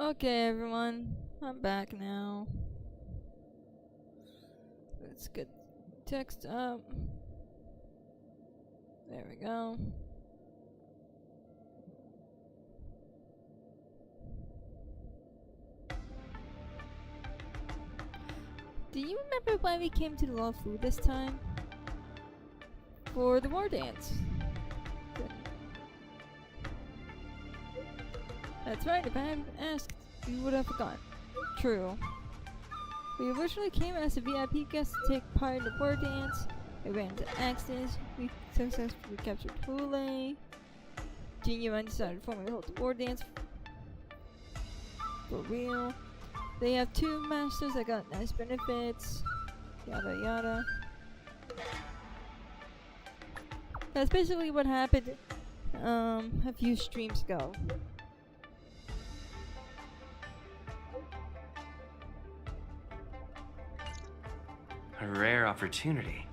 Okay, everyone, I'm back now. Let's get text up. There we go. Do you remember why we came to the Law Food this time? For the war dance. That's right, if I hadn't asked, you would have forgotten. True. We originally came as a VIP guest to take part in the war dance. We ran into accidents. We successfully captured Hule. Genie and I decided to formally hold the war dance. For real. They have 2 masters that got nice benefits. Yada yada. That's basically what happened a few streams ago. A rare opportunity.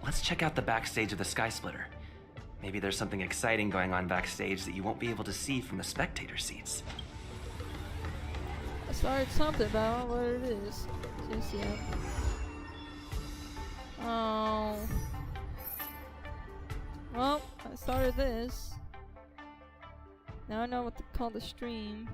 Let's check out the backstage of the Sky Splitter. Maybe there's something exciting going on backstage that you won't be able to see from the spectator seats. I started something, but I don't know what it is just yet. Oh. Well, I started this. Now I know what to call the stream.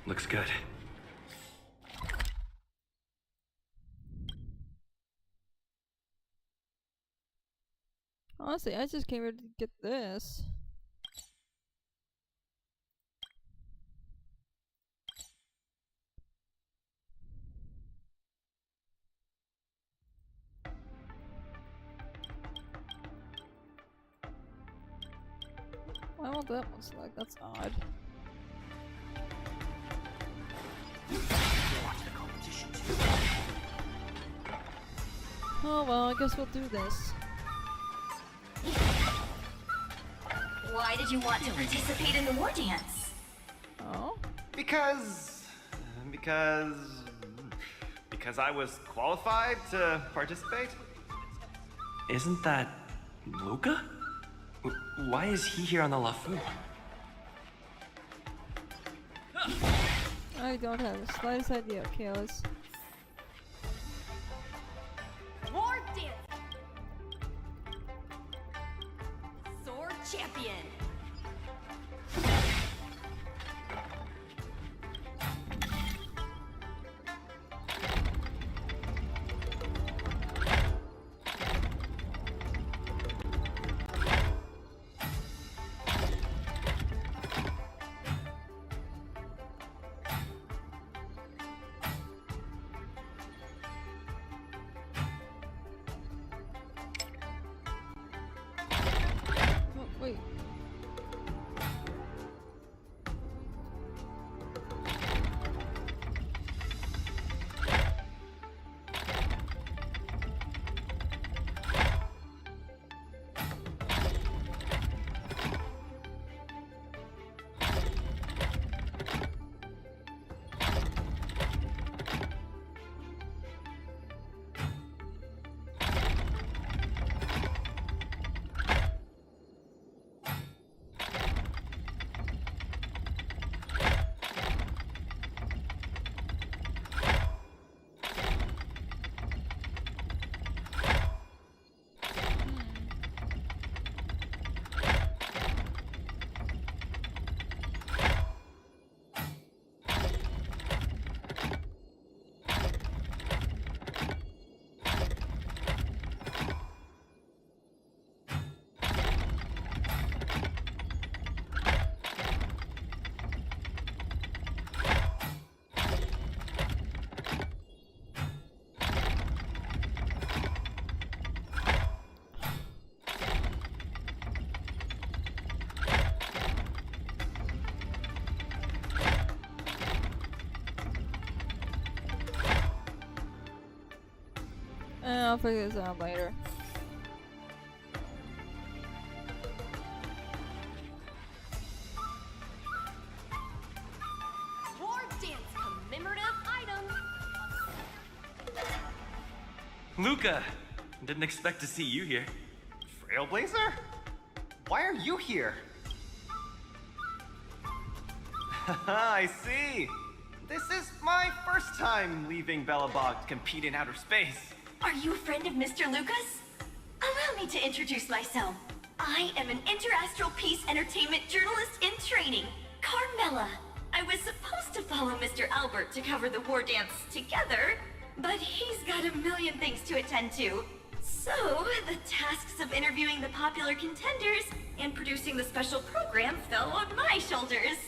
Looks good. Honestly, I just came here to get this. Why won't that one select? That's odd. Oh well, I guess we'll do this. Why did you want to participate in the war dance? Oh? Because I was qualified to participate. Isn't that Luca? Why is he here on the LaFou? I don't have the slightest idea, Kalis. War dance! Sword champion! Oh, wait. I'll figure this out later. War dance commemorative item. Luca! Didn't expect to see you here. TrailBlazer? Why are you here? I see. This is my first time leaving Belobog to compete in outer space. Are you a friend of Mr. Lucas? Allow me to introduce myself. I am an interastral peace entertainment journalist in training, Carmela. I was supposed to follow Mr. Albert to cover the war dance together, but he's got a million things to attend to. So, the tasks of interviewing the popular contenders and producing the special program fell on my shoulders.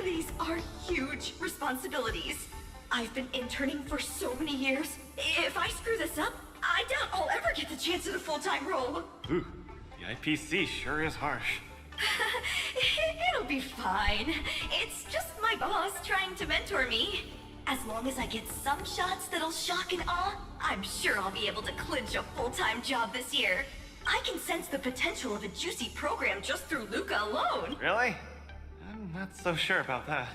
These are huge responsibilities. I've been interning for so many years. If I screw this up, I doubt I'll ever get the chance at a full-time role. Ooh, the IPC sure is harsh. It'll be fine. It's just my boss trying to mentor me. As long as I get some shots that'll shock and awe, I'm sure I'll be able to clinch a full-time job this year. I can sense the potential of a juicy program just through Luca alone. Really? I'm not so sure about that.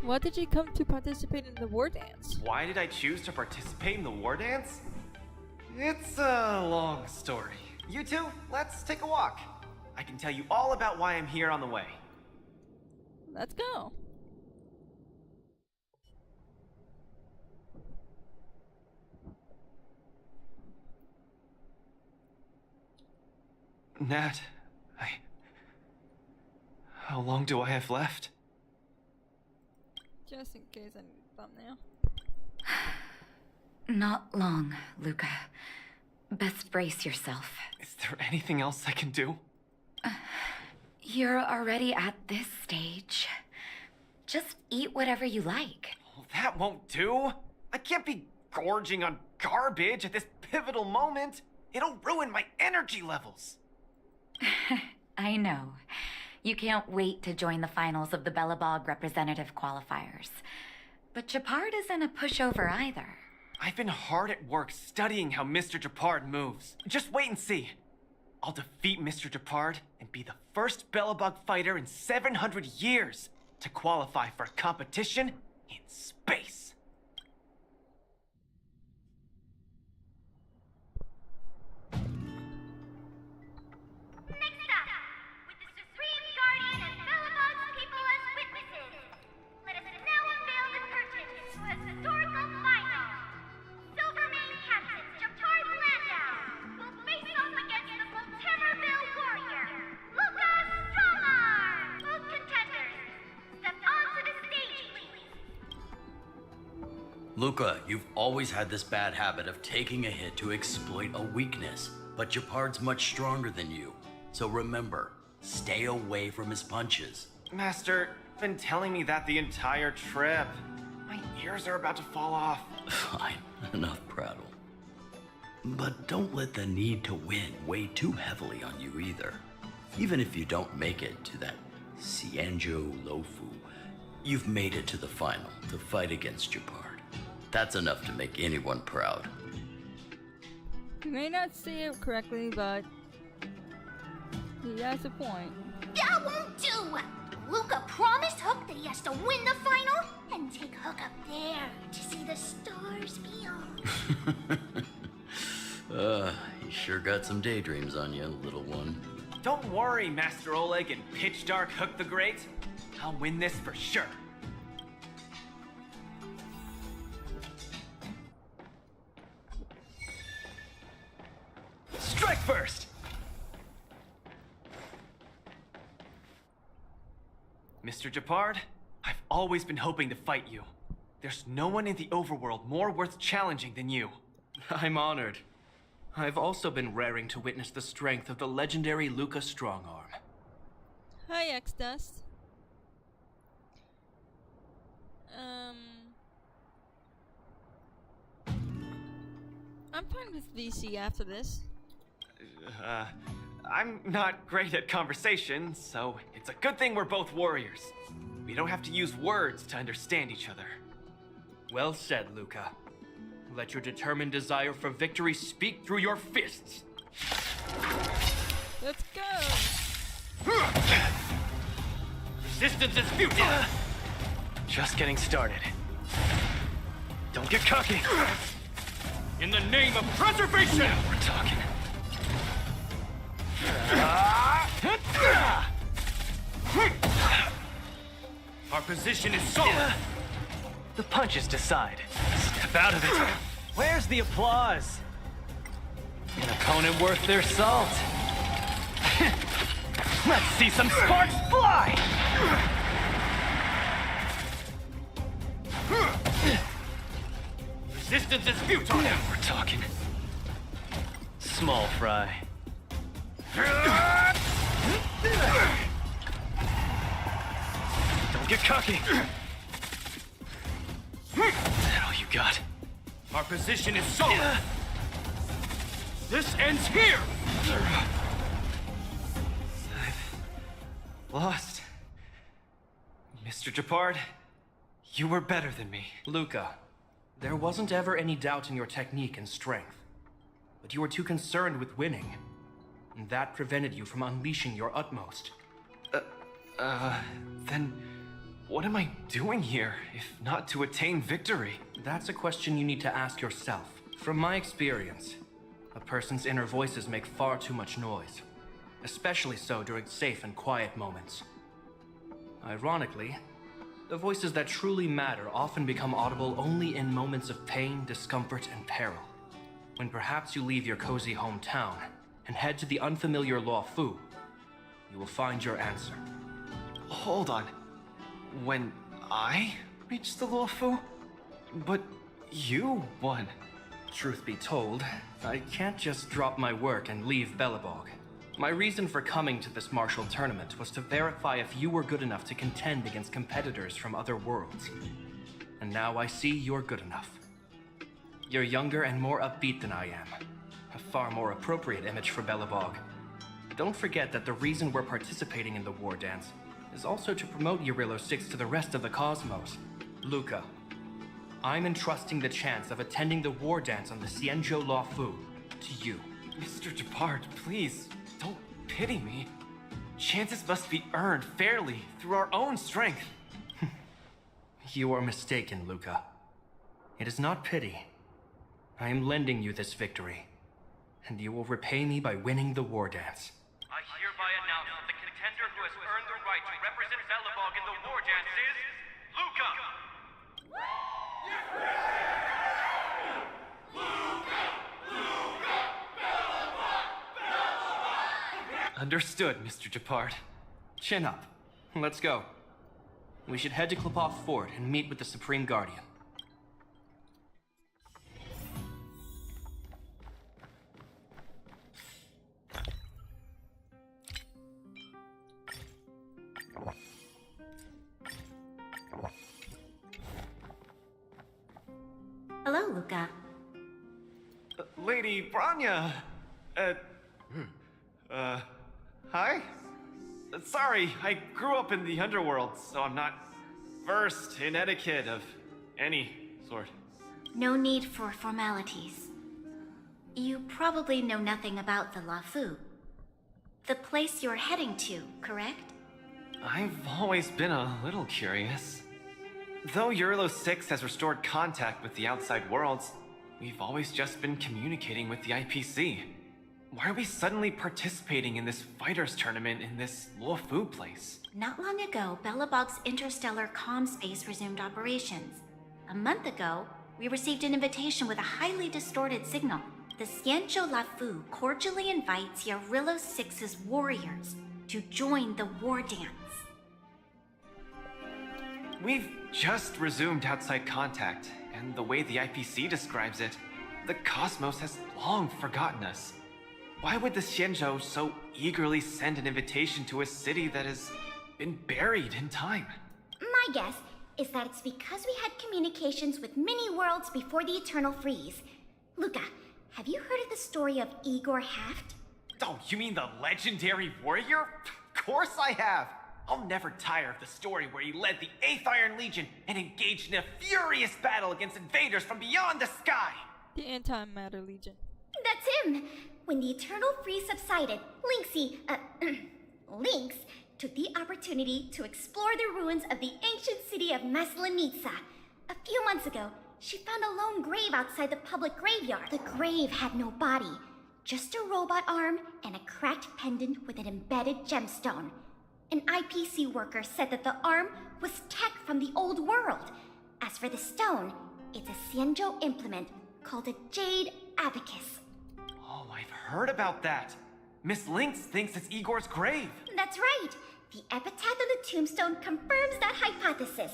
Why did you come to participate in the war dance? Why did I choose to participate in the war dance? It's a long story. You two, let's take a walk. I can tell you all about why I'm here on the way. Let's go. Nat, how long do I have left? Just in case I need a thumbnail. Not long, Luca. Best brace yourself. Is there anything else I can do? You're already at this stage. Just eat whatever you like. Well, that won't do. I can't be gorging on garbage at this pivotal moment. It'll ruin my energy levels. I know. You can't wait to join the finals of the Belobog representative qualifiers. But Japard isn't a pushover either. I've been hard at work studying how Mr. Japard moves. Just wait and see. I'll defeat Mr. Japard and be the first Belobog fighter in 700 years to qualify for a competition in space. Next up, with the Supreme Guardian and Belobog's people as witnesses, let us now unveil the curtain to a historical final. Silvermane Captain Japard Landau will face off against the Volterrorville warrior, Luca Strongarm. Both contenders, step onto the stage, please. Luca, you've always had this bad habit of taking a hit to exploit a weakness, but Japard's much stronger than you. So remember, stay away from his punches. Master, you've been telling me that the entire trip. My ears are about to fall off. Fine, enough prattle. But don't let the need to win weigh too heavily on you either. Even if you don't make it to that Cianjo Lofu, you've made it to the final to fight against Japard. That's enough to make anyone proud. You may not see it correctly, but he has a point. That won't do! Luca promised Hook that he has to win the final and take Hook up there to see the stars beyond. You sure got some daydreams on you, little one. Don't worry, Master Oleg and Pitch Dark Hook the Great. I'll win this for sure. Strike first! Mr. Japard, I've always been hoping to fight you. There's no one in the overworld more worth challenging than you. I'm honored. I've also been raring to witness the strength of the legendary Luca Strongarm. Hi, X-Dust. I'm fine with VC after this. I'm not great at conversation, so it's a good thing we're both warriors. We don't have to use words to understand each other. Well said, Luca. Let your determined desire for victory speak through your fists. Let's go! Resistance is futile! Just getting started. Don't get cocky. In the name of preservation! Now we're talking. Our position is solid. The punches decide. Step out of it. Where's the applause? An opponent worth their salt. Let's see some sparks fly! Resistance is futile! Now we're talking. Small fry. Don't get cocky. Is that all you got? Our position is solid. This ends here! Lost. Mr. Japard, you were better than me. Luca, there wasn't ever any doubt in your technique and strength. But you were too concerned with winning. And that prevented you from unleashing your utmost. Then what am I doing here, if not to attain victory? That's a question you need to ask yourself. From my experience, a person's inner voices make far too much noise. Especially so during safe and quiet moments. Ironically, the voices that truly matter often become audible only in moments of pain, discomfort, and peril. When perhaps you leave your cozy hometown and head to the unfamiliar Law Fu, you will find your answer. Hold on. When I reached the Law Fu? But you won. Truth be told, I can't just drop my work and leave Belobog. My reason for coming to this martial tournament was to verify if you were good enough to contend against competitors from other worlds. And now I see you're good enough. You're younger and more upbeat than I am. A far more appropriate image for Belobog. Don't forget that the reason we're participating in the war dance is also to promote Eurillo 6 to the rest of the cosmos. Luca, I'm entrusting the chance of attending the war dance on the Xianzhou Law Fu to you. Mr. Japard, please, don't pity me. Chances must be earned fairly through our own strength. You are mistaken, Luca. It is not pity. I am lending you this victory, and you will repay me by winning the war dance. I hereby announce that the contender who has earned the right to represent Belobog in the war dance is Luca! Understood, Mr. Japard. Chin up. Let's go. We should head to Klopov Fort and meet with the Supreme Guardian. Hello, Luca. Lady Branya! Hi? Sorry, I grew up in the underworld, so I'm not versed in etiquette of any sort. No need for formalities. You probably know nothing about the La Fu. The place you're heading to, correct? I've always been a little curious. Though Eurillo 6 has restored contact with the outside worlds, we've always just been communicating with the IPC. Why are we suddenly participating in this fighters tournament in this Law Fu place? Not long ago, Belobog's interstellar comm space resumed operations. A month ago, we received an invitation with a highly distorted signal. The Xianzhou La Fu cordially invites Eurillo 6's warriors to join the war dance. We've just resumed outside contact, and the way the IPC describes it, the cosmos has long forgotten us. Why would the Xianzhou so eagerly send an invitation to a city that has been buried in time? My guess is that it's because we had communications with many worlds before the Eternal Freeze. Luca, have you heard of the story of Igor Haft? Oh, you mean the legendary warrior? Of course I have! I'll never tire of the story where he led the 8th Iron Legion and engaged in a furious battle against invaders from beyond the sky. The Antimatter Legion. That's him! When the Eternal Freeze subsided, Lynx took the opportunity to explore the ruins of the ancient city of Maslenitsa. A few months ago, she found a lone grave outside the public graveyard. The grave had no body, just a robot arm and a cracked pendant with an embedded gemstone. An IPC worker said that the arm was tech from the old world. As for the stone, it's a Xianzhou implement called a Jade Abacus. Oh, I've heard about that. Miss Lynx thinks it's Igor's grave. That's right. The epitaph on the tombstone confirms that hypothesis.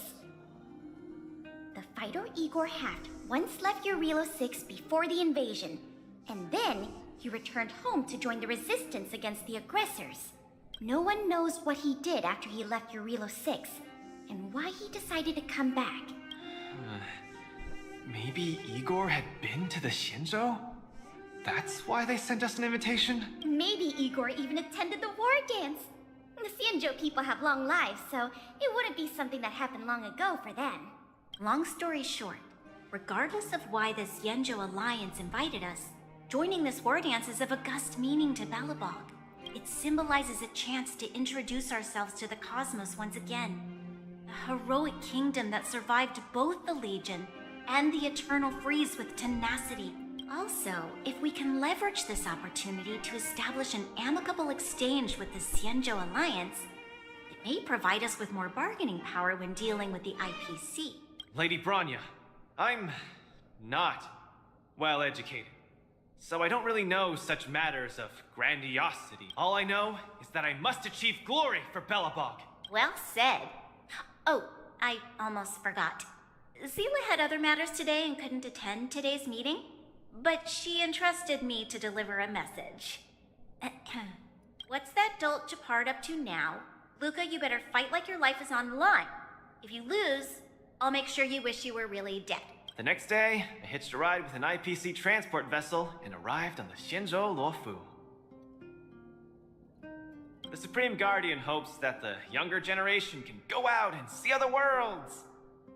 The fighter Igor Haft once left Urilo 6 before the invasion, and then he returned home to join the resistance against the aggressors. No one knows what he did after he left Urilo 6, and why he decided to come back. Maybe Igor had been to the Shinjo? That's why they sent us an invitation? Maybe Igor even attended the war dance. The Xianzhou people have long lives, so it wouldn't be something that happened long ago for them. Long story short, regardless of why the Xianzhou Alliance invited us, joining this war dance is of august meaning to Belobog. It symbolizes a chance to introduce ourselves to the cosmos once again. A heroic kingdom that survived both the Legion and the Eternal Freeze with tenacity. Also, if we can leverage this opportunity to establish an amicable exchange with the Xianzhou Alliance, it may provide us with more bargaining power when dealing with the IPC. Lady Bronya, I'm not well educated, so I don't really know such matters of grandiosity. All I know is that I must achieve glory for Belobog. Well said. Oh, I almost forgot. Zila had other matters today and couldn't attend today's meeting, but she entrusted me to deliver a message. What's that dolt Japard up to now? Luca, you better fight like your life is on the line. If you lose, I'll make sure you wish you were really dead. The next day, I hitched a ride with an IPC transport vessel and arrived on the Shinjo Luofu. The Supreme Guardian hopes that the younger generation can go out and see other worlds.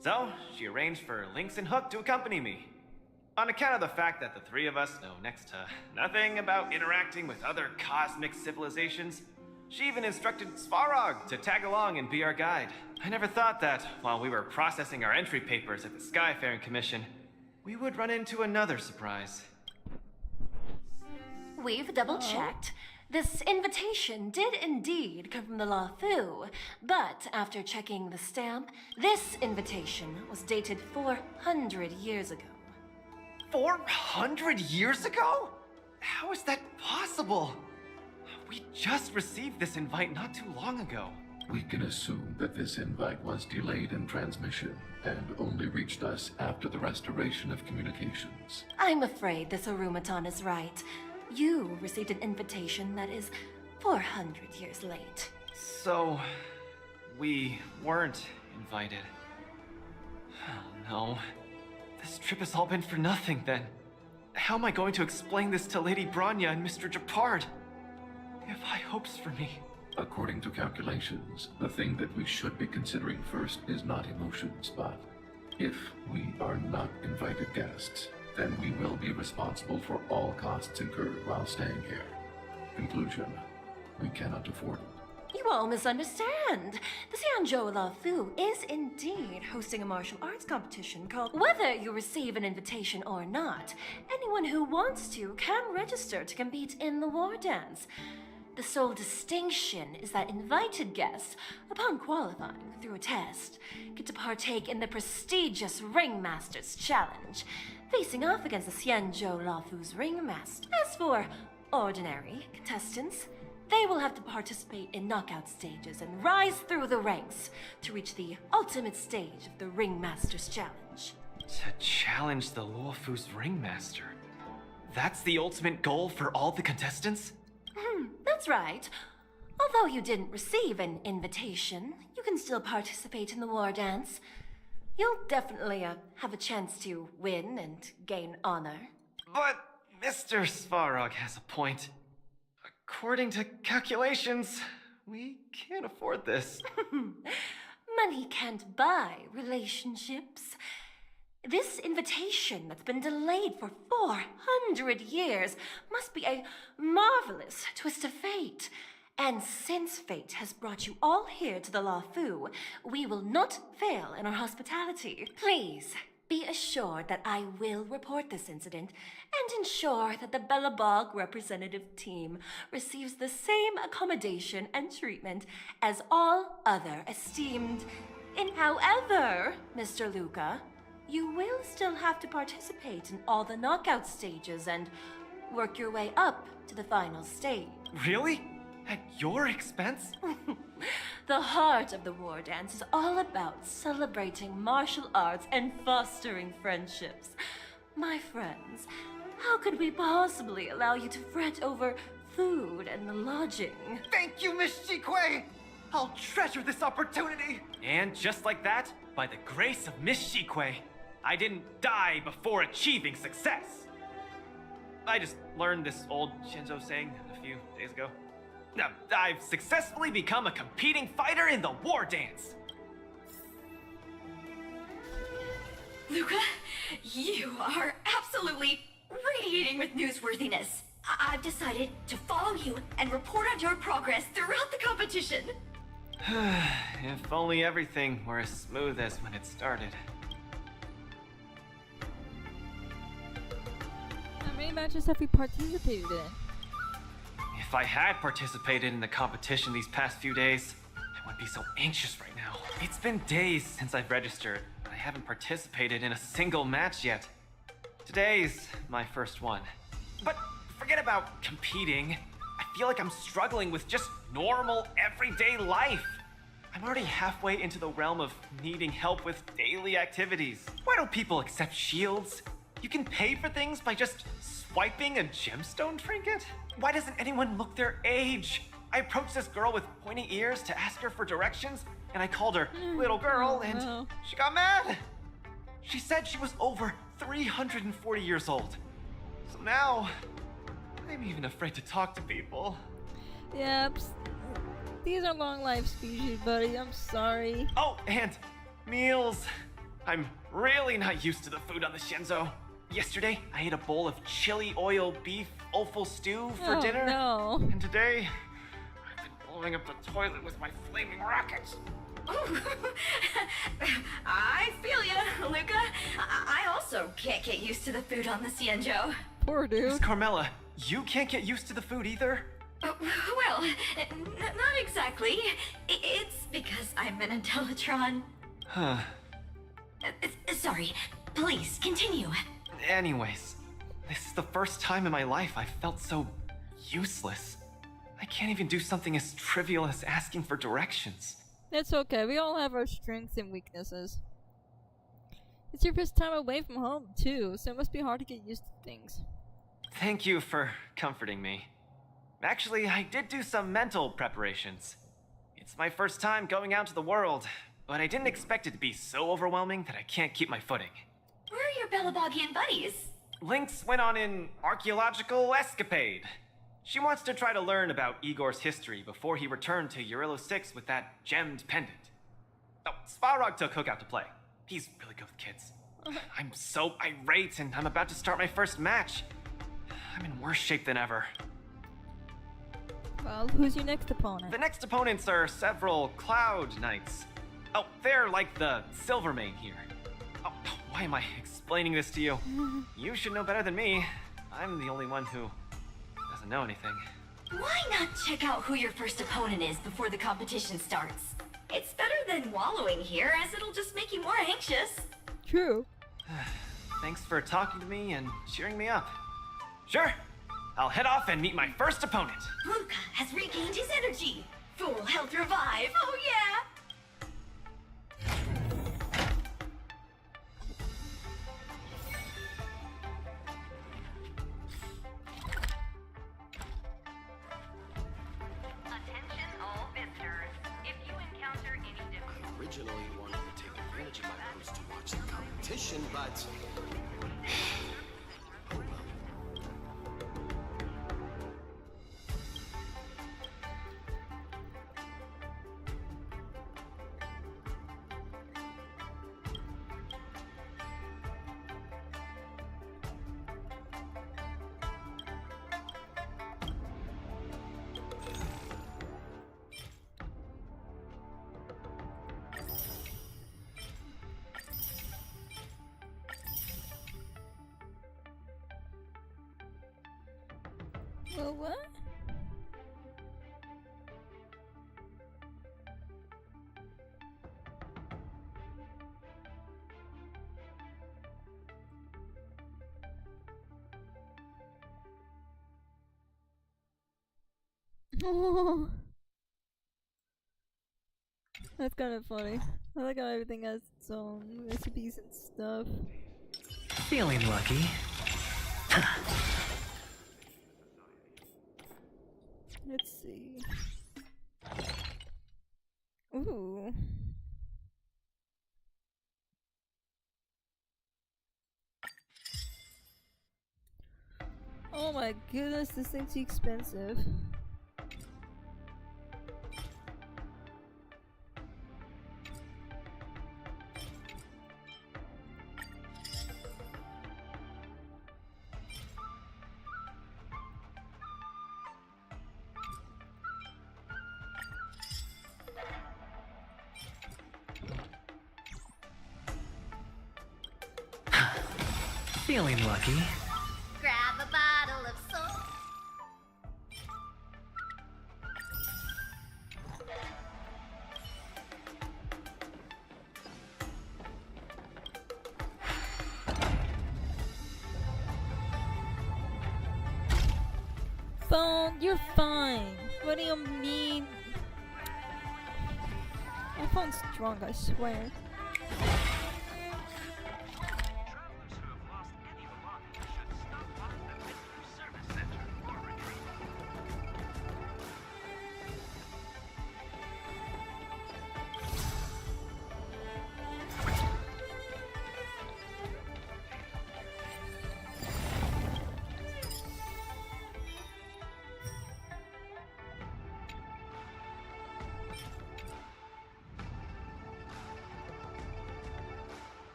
So, she arranged for Lynx and Hook to accompany me. On account of the fact that the three of us know next to nothing about interacting with other cosmic civilizations, she even instructed Svarog to tag along and be our guide. I never thought that, while we were processing our entry papers at the Skyfaring Commission, we would run into another surprise. We've double-checked. This invitation did indeed come from the Luofu, but after checking the stamp, this invitation was dated 400 years ago. 400 years ago? How is that possible? We just received this invite not too long ago. We can assume that this invite was delayed in transmission and only reached us after the restoration of communications. I'm afraid this Arumaton is right. You received an invitation that is 400 years late. So, we weren't invited. Oh no. This trip has all been for nothing then. How am I going to explain this to Lady Bronya and Mr. Japard? They have high hopes for me. According to calculations, the thing that we should be considering first is not emotions, but if we are not invited guests, then we will be responsible for all costs incurred while staying here. Conclusion, we cannot afford it. You all misunderstand. The Xianzhou Luofu is indeed hosting a martial arts competition called Whether You Receive an Invitation or Not. Anyone who wants to can register to compete in the war dance. The sole distinction is that invited guests, upon qualifying through a test, get to partake in the prestigious Ringmasters Challenge, facing off against the Xianzhou Luofu's Ringmaster. As for ordinary contestants, they will have to participate in knockout stages and rise through the ranks to reach the ultimate stage of the Ringmasters Challenge. To challenge the Luofu's Ringmaster? That's the ultimate goal for all the contestants? That's right. Although you didn't receive an invitation, you can still participate in the war dance. You'll definitely have a chance to win and gain honor. But Mr. Svarog has a point. According to calculations, We can't afford this. Money can't buy relationships. This invitation that's been delayed for 400 years must be a marvelous twist of fate. And since fate has brought you all here to the La Fu, we will not fail in our hospitality. Please, be assured that I will report this incident and ensure that the Belobog representative team receives the same accommodation and treatment as all other esteemed. However, Mr. Luca, you will still have to participate in all the knockout stages and work your way up to the final stage. Really? At your expense? The heart of the war dance is all about celebrating martial arts and fostering friendships. My friends, how could we possibly allow you to fret over food and lodging? Thank you, Miss Shikwe! I'll treasure this opportunity! And just like that, by the grace of Miss Shikwe, I didn't die before achieving success. I just learned this old Shinzo saying a few days ago. I've successfully become a competing fighter in the war dance. Luca, you are absolutely radiating with newsworthiness. I've decided to follow you and report on your progress throughout the competition. If only everything were as smooth as when it started. How many matches have we participated in? If I had participated in the competition these past few days, I wouldn't be so anxious right now. It's been days since I've registered, but I haven't participated in a single match yet. Today's my first one. But forget about competing. I feel like I'm struggling with just normal, everyday life. I'm already halfway into the realm of needing help with daily activities. Why don't people accept shields? You can pay for things by just swiping a gemstone trinket? Why doesn't anyone look their age? I approached this girl with pointy ears to ask her for directions, and I called her little girl, and she got mad. She said she was over 340 years old. So now, I'm even afraid to talk to people. Yep. These are long life species, buddy. I'm sorry. Oh, and meals. I'm really not used to the food on the Shinzo. Yesterday, I ate a bowl of chili oil beef offal stew for dinner. No. And today, I've been blowing up the toilet with my flaming rockets. I feel ya, Luca. I also can't get used to the food on the Cienjo. Poor dude. Miss Carmela, you can't get used to the food either? Well, not exactly. It's because I'm an Intellatron. Huh. Sorry. Please, continue. Anyways, this is the first time in my life I've felt so useless. I can't even do something as trivial as asking for directions. It's okay. We all have our strengths and weaknesses. It's your first time away from home, too, so it must be hard to get used to things. Thank you for comforting me. Actually, I did do some mental preparations. It's my first time going out to the world, but I didn't expect it to be so overwhelming that I can't keep my footing. Where are your Belabogian buddies? Lynx went on an archaeological escapade. She wants to try to learn about Igor's history before he returned to Urillo 6 with that gemmed pendant. Oh, Svarog took Hook out to play. He's really good with kids. I'm so irate, and I'm about to start my first match. I'm in worse shape than ever. Well, who's your next opponent? The next opponents are several Cloud Knights. Oh, they're like the Silvermane here. Oh, why am I explaining this to you? You should know better than me. I'm the only one who doesn't know anything. Why not check out who your first opponent is before the competition starts? It's better than wallowing here, as it'll just make you more anxious. True. Thanks for talking to me and cheering me up. Sure, I'll head off and meet my first opponent. Luca has regained his energy. Full health revive. Oh yeah! Attention all visitors. If you encounter any difficulties... I originally wanted to take advantage of my post to watch the competition, but... oh well. Well, what? Oh, that's kind of funny. I like how everything has its own recipes and stuff. Feeling lucky. Let's see. Ooh. Oh my goodness, this thing's expensive. Feeling lucky. Grab a bottle of soap. Phone, you're fine. What do you mean? My phone's drunk, I swear.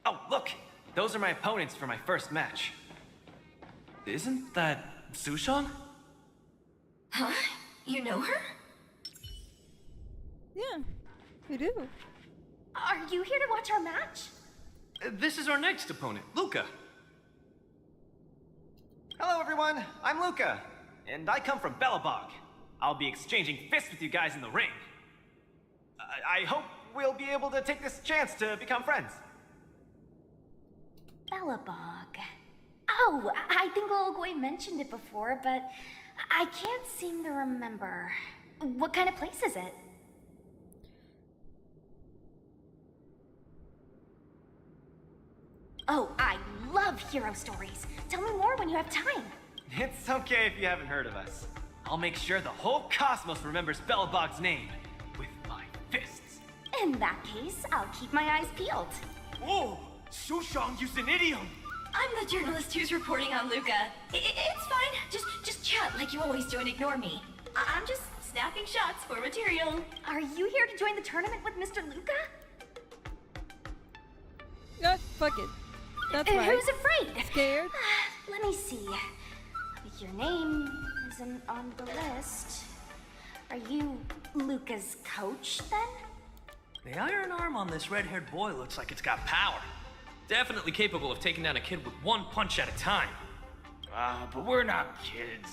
Oh, look! Those are my opponents for my first match. Isn't that Sushong? Huh? You know her? Yeah, we do. Are you here to watch our match? This is our next opponent, Luca. Hello, everyone. I'm Luca, and I come from Belobog. I'll be exchanging fists with you guys in the ring. I hope we'll be able to take this chance to become friends. Bellabog. Oh, I think Olgoy mentioned it before, but I can't seem to remember. What kind of place is it? Oh, I love hero stories. Tell me more when you have time. It's okay if you haven't heard of us. I'll make sure the whole cosmos remembers Belobog's name with my fists. In that case, I'll keep my eyes peeled. Oh, Sushong used an idiom. I'm the journalist who's reporting on Luca. It's fine. Just chat like you always do and ignore me. I'm just snapping shots for material. Are you here to join the tournament with Mr. Luca? Yeah, fuck it. That's right. Who's afraid? Scared? Let me see. Your name isn't on the list. Are you Luca's coach, then? The iron arm on this red-haired boy looks like it's got power. Definitely capable of taking down a kid with one punch at a time. But we're not kids.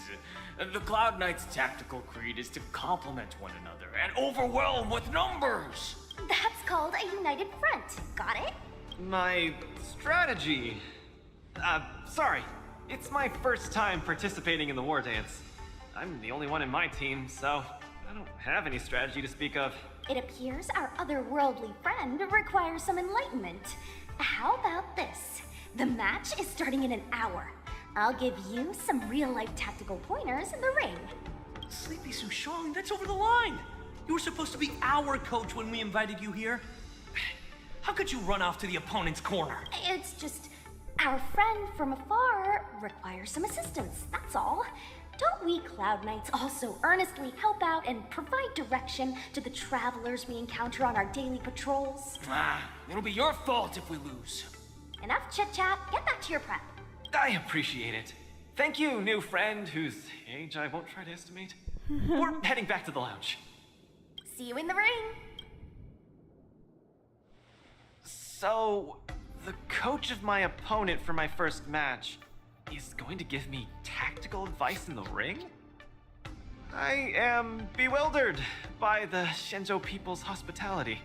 The Cloud Knight's tactical creed is to complement one another and overwhelm with numbers. That's called a united front. Got it? My strategy... sorry. It's my first time participating in the war dance. I'm the only one in my team, so I don't have any strategy to speak of. It appears our otherworldly friend requires some enlightenment. How about this? The match is starting in an hour. I'll give you some real-life tactical pointers in the ring. Sleepy Sushong, that's over the line. You were supposed to be our coach when we invited you here. How could you run off to the opponent's corner? It's just our friend from afar requires some assistance, that's all. Don't we Cloud Knights also earnestly help out and provide direction to the travelers we encounter on our daily patrols? It'll be your fault if we lose. Enough chit-chat, get back to your prep. I appreciate it. Thank you, new friend whose age I won't try to estimate. We're heading back to the lounge. See you in the ring. So, the coach of my opponent for my first match is going to give me tactical advice in the ring? I am bewildered by the Shenzhou people's hospitality.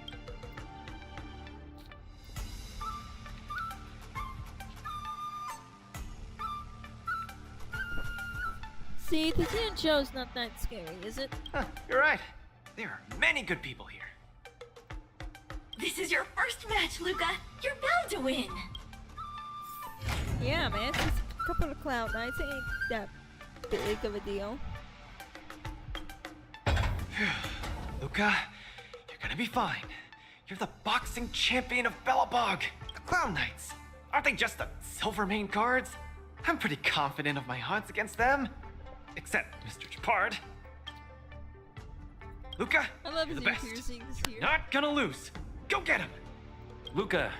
See, the Show's not that scary, is it? You're right. There are many good people here. This is your first match, Luca. You're bound to win. Yeah, man. It's just a couple of Cloud Knights. It ain't that big of a deal. Luca, you're gonna be fine. You're the boxing champion of Bellabog. The Clown Knights. Aren't they just the Silvermane guards? I'm pretty confident of my odds against them. Except Mr. Japard. Luca, I love you're his the best. piercings here. Not gonna lose. Go get him. Luca,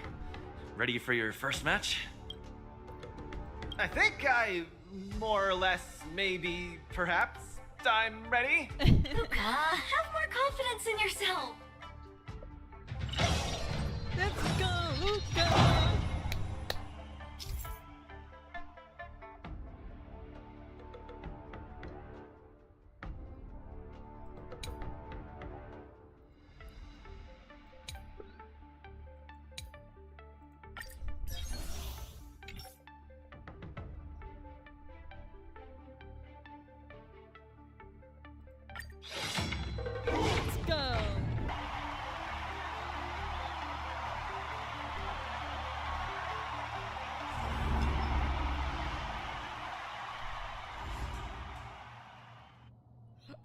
ready for your first match? I think I more or less, maybe, perhaps, I'm ready. Luca, have more confidence in yourself. Let's go, Luca! Let's go!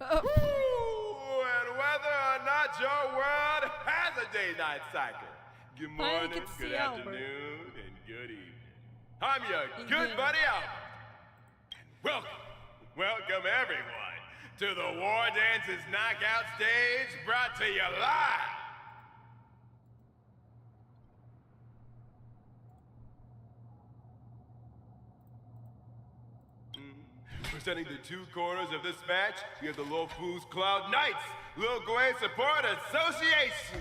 And whether or not your world has a day-night cycle. Good morning, get to good see Albert. afternoon, and good evening. I'm your good buddy Albert. And welcome everyone to the War Dances Knockout Stage, brought to you live. Presenting the two corners of this match, we have the Lofu's Cloud Knights, Lil Gwei Support Association.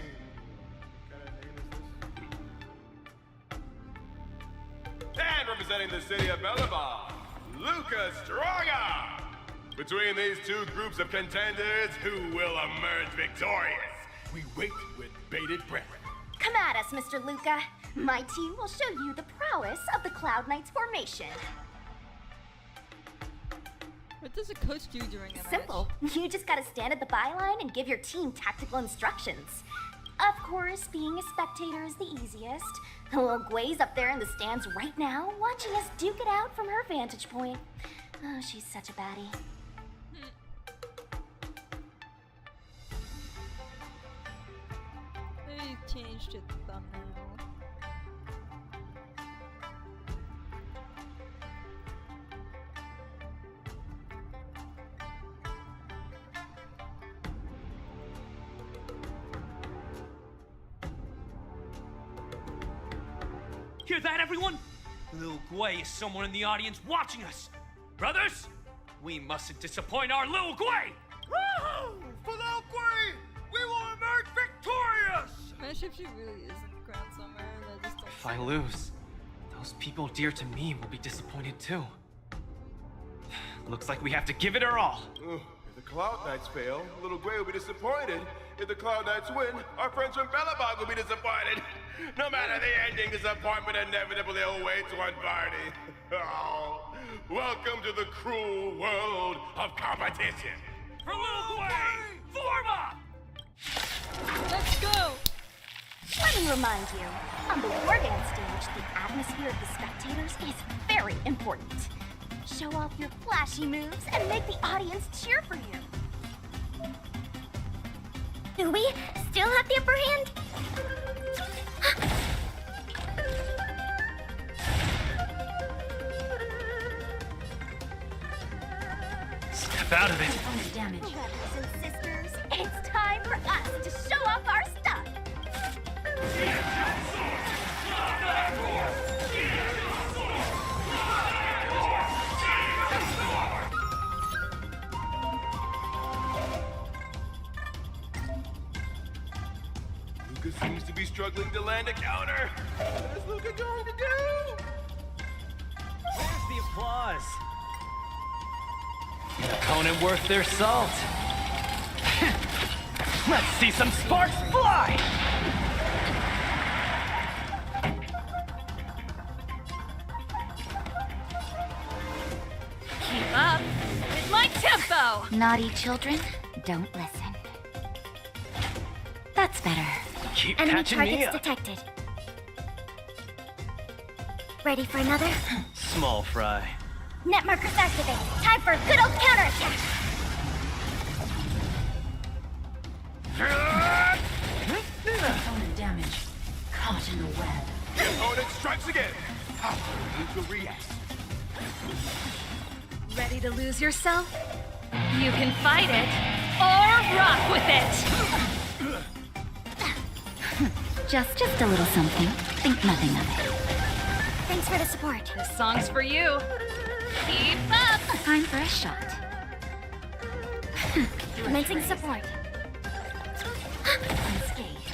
And representing the city of Bellabog, Luca Stronga. Between these two groups of contenders, who will emerge victorious? We wait with bated breath. Come at us, Mr. Luca. My team will show you the prowess of the Cloud Knights formation. What does a coach do during a match? Simple. You just gotta stand at the byline and give your team tactical instructions. Of course, being a spectator is the easiest. Lil Gwei's up there in the stands right now, watching us duke it out from her vantage point. Oh, she's such a baddie. They changed it to thumbnail. Hear that, everyone? Lil Gwei is someone in the audience watching us. Brothers, we mustn't disappoint our Lil Gwei! Woohoo! For Lil Gwei, we will emerge victorious! Imagine if she really is in the crowd somewhere and I just don't If I lose, those people dear to me will be disappointed too. Looks like we have to give it our all. If the Cloud Knights fail, Lil Gwei will be disappointed. If the Cloud Knights win, our friends from Bellabog will be disappointed. No matter the ending, disappointment inevitably awaits one party. Oh, welcome to the cruel world of competition. For Lil Gwei, form up! Let's go! Let me remind you, on the War Dance stage, the atmosphere of the spectators is very important. Show off your flashy moves and make the audience cheer for you. Do we still have the upper hand? Snap out of it. Damage. Brothers and sisters, it's time for us to show off our stuff. Luca seems to be struggling to land a counter. What is Luca going to do? Where's the applause? An opponent worth their salt. Let's see some sparks fly! Keep up with my tempo! Naughty children, don't listen. That's better. Keep Enemy catching me targets up. detected. Ready for another? Small fry. Net markers activate. Time for a good old counterattack. Opponent damage. Caught in the web. The opponent strikes again. How Luca reacts. Ready to lose yourself? You can fight it, or rock with it! Just a little something. Think nothing of it. Thanks for the support. This song's for you. Keep up! Time for a shot. Commencing support. Unscathed.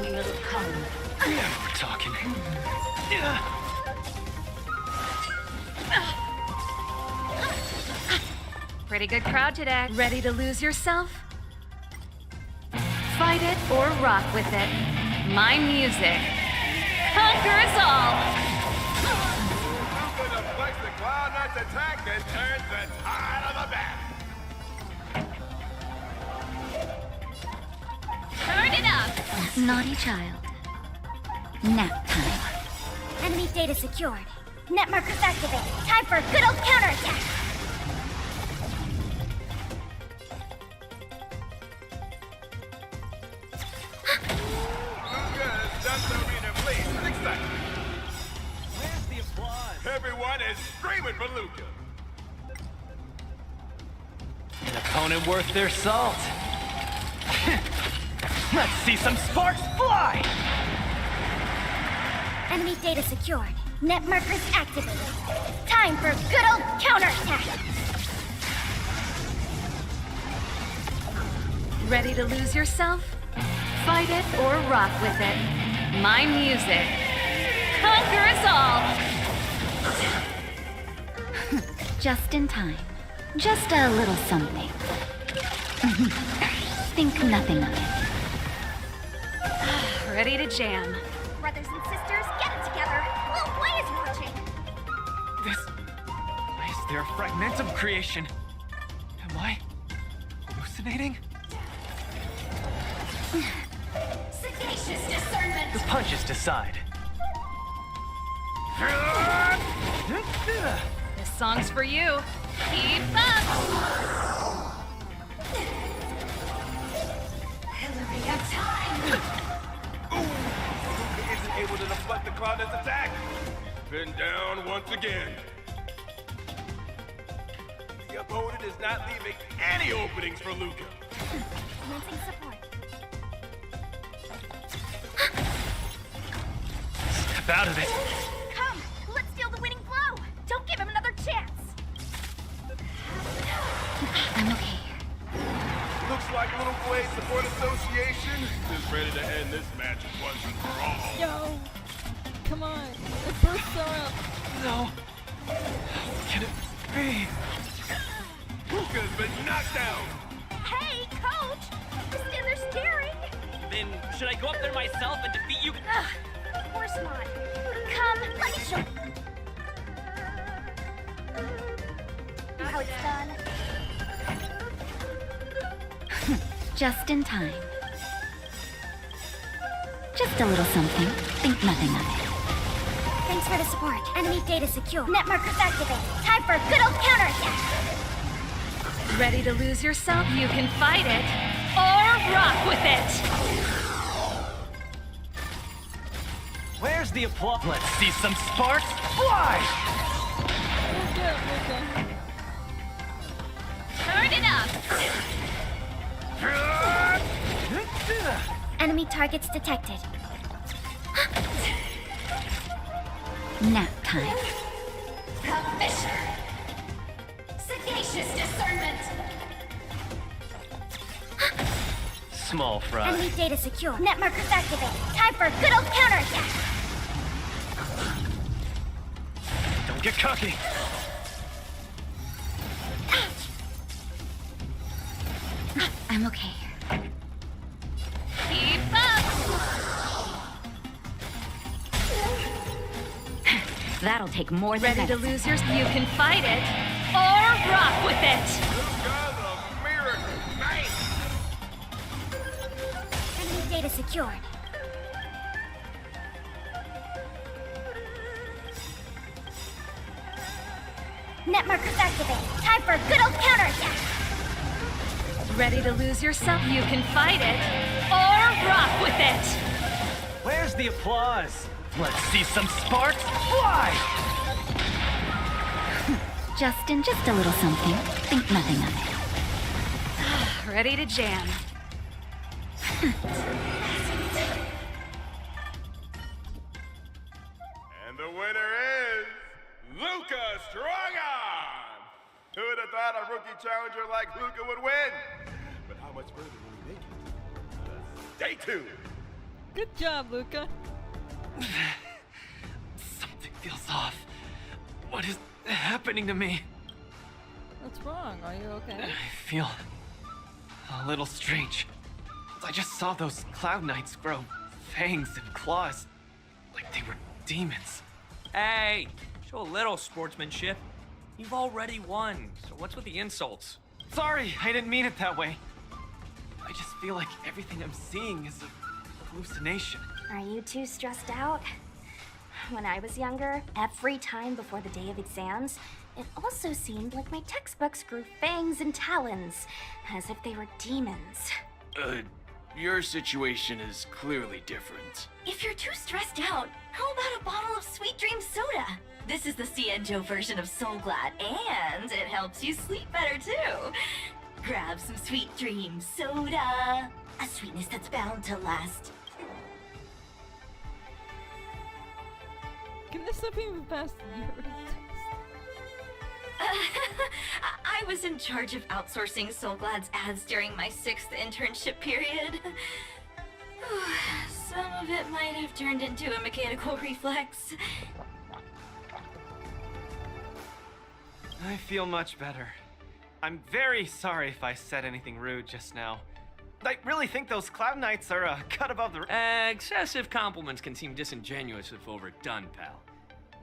We will come. Now we're talking. Pretty good crowd today. Ready to lose yourself? Fight it or rock with it. My music conquers all! Luca deflects the Cloud Knight's attack and turns the tide of the bat. Turn it up! Naughty child. Nap time. Enemy data secured. Net markers activated. Time for a good old counterattack. Luca has done the arena please with excitement. Where's the applause? Everyone is screaming for Luca. An opponent worth their salt. Let's see some sparks fly! Enemy data secured. Net markers activated. Time for a good old counterattack. Ready to lose yourself? Fight it or rock with it. My music conquers all! Just in time. Just a little something. Think nothing of it. Ready to jam. Brothers and sisters, get it together. Little Boy is watching. Is there a fragmentum creation? Am I hallucinating? Sagacious discernment. The punches decide. This song's for you. Keep up! Hillary of time. Luca isn't able to deflect the Cloud Knight's attack. Been down once again. The opponent is not leaving any openings for Luca. Commencing support. Snap out of it. Come, let's steal the winning blow. Don't give him another chance. I'm okay. Looks like Little Boy Support Association is ready to end this match once and for all. Yo! Come on! The bursts are up! No. Can it be? Luca's been knocked down. Hey, coach! Just stand there staring. Then should I go up there myself and defeat you? Of course not. Come, let me show how it's done. Just in time. Just a little something. Think nothing of it. Thanks for the support. Enemy data secure. Net markers activated. Time for a good old counterattack. Ready to lose yourself? You can fight it, or rock with it! Where's the applause? Let's see some sparks fly! up, Luca. Turn it up! Enemy targets detected. Nap time. The Fisher. Sagacious discernment. Small fry. Enemy data secure. Net markers activated. Time for a good old counterattack. Don't get cocky. I'm okay. Keep up! That'll take more than Ready to medicine. lose yours? You can fight it, or rock with it! Luca's a miracle. Nice. Enemy data secured. Net markers activated. Time for a good old counterattack. Ready to lose yourself? You can fight it, or rock with it! Where's the applause? Let's see some sparks fly! Justin, just a little something. Think nothing of it. Ready to jam. And the winner is Luca Strongarm. Who would have thought a rookie challenger like Luca would win? But how much further will he make it? Stay tuned. Good job, Luca. Something feels off. What is happening to me? What's wrong? Are you okay? I feel a little strange. I just saw those Cloud Knights grow fangs and claws, like they were demons. Hey, show a little sportsmanship. You've already won, so what's with the insults? Sorry, I didn't mean it that way. I just feel like everything I'm seeing is a hallucination. Are you too stressed out? When I was younger, every time before the day of exams, it also seemed like my textbooks grew fangs and talons, as if they were demons. Your situation is clearly different. If you're too stressed out, how about a bottle of Sweet Dream soda? This is the Cienjo version of Soul Glad, and it helps you sleep better too. Grab some Sweet Dream soda. A sweetness that's bound to last. Can this stuff even pass the urine test? I was in charge of outsourcing Soul Glad's ads during my 6th internship period. Some of it might have turned into a mechanical reflex. I feel much better. I'm very sorry if I said anything rude just now. I really think those Cloud Knights are a cut above the... Excessive compliments can seem disingenuous if overdone, pal.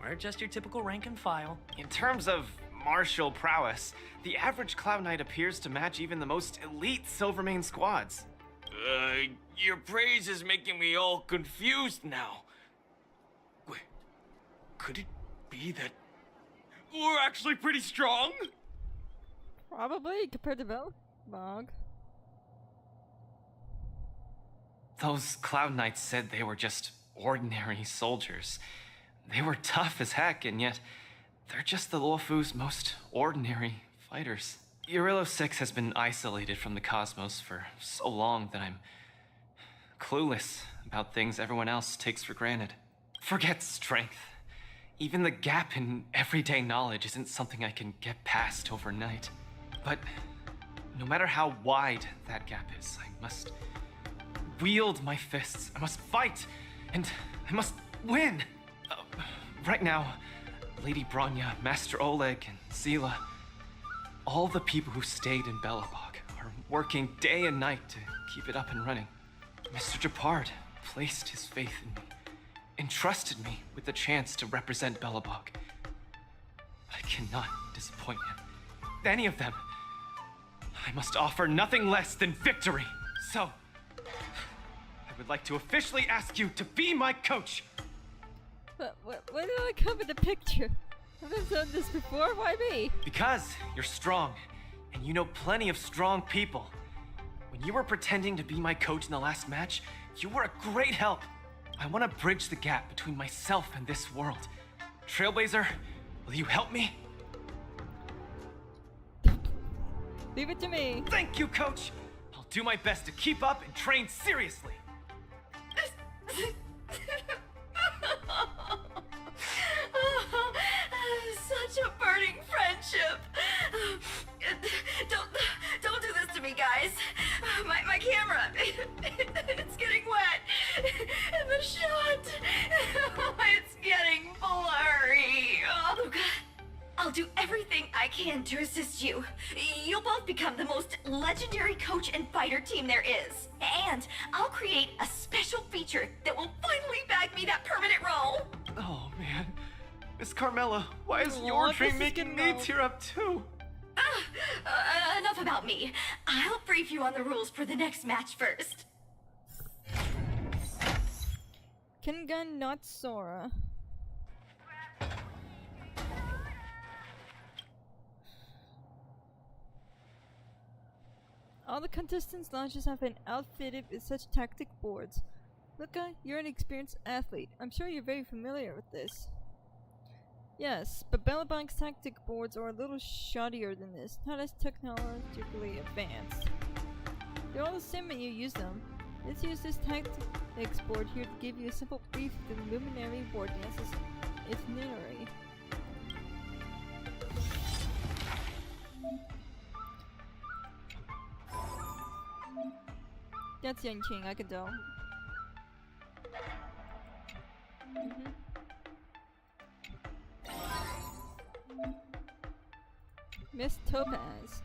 We're just your typical rank and file. In terms of martial prowess, the average Cloud Knight appears to match even the most elite Silvermane squads. Your praise is making me all confused now. Wait, could it be that we're actually pretty strong? Probably, compared to Bog. Those Cloud Knights said they were just ordinary soldiers. They were tough as heck, and yet they're just the Luofu's most ordinary fighters. Urillo 6 has been isolated from the cosmos for so long that I'm clueless about things everyone else takes for granted. Forget strength. Even the gap in everyday knowledge isn't something I can get past overnight. But no matter how wide that gap is, I must wield my fists. I must fight, and I must win. Right now, Lady Bronya, Master Oleg, and Sela, all the people who stayed in Belobog are working day and night to keep it up and running. Mr. Japard placed his faith in me, entrusted me with the chance to represent Belobog. I cannot disappoint him. Any of them. I must offer nothing less than victory. So, I would like to officially ask you to be my coach. But why did I come in the picture? I've never done this before. Why me? Because you're strong, and you know plenty of strong people. When you were pretending to be my coach in the last match, you were a great help. I want to bridge the gap between myself and this world. TrailBlazer, will you help me? Leave it to me. Thank you, Coach! I'll do my best to keep up and train seriously. Such a burning friendship. Don't do this to me, guys. My camera, it's getting wet. And the shot, it's getting blurry. Oh, Luca, I'll do everything I can to assist you. You'll both become the most legendary coach and fighter team there is. And I'll create a special feature that will finally bag me that permanent role. Oh, man. Miss Carmela, why is your What? dream This is making getting me old. tear up too? Enough about me. I'll brief you on the rules for the next match first. Kengan, not Sora. All the contestants' launches have been outfitted with such tactic boards. Luca, you're an experienced athlete. I'm sure you're very familiar with this. Yes, but Bellabong's tactic boards are a little shoddier than this, not as technologically advanced. They're all the same when you use them. Let's use this tactics board here to give you a simple brief of the Luminary War Dance's itinerary. That's Yang Qing, I can tell. Miss Topaz.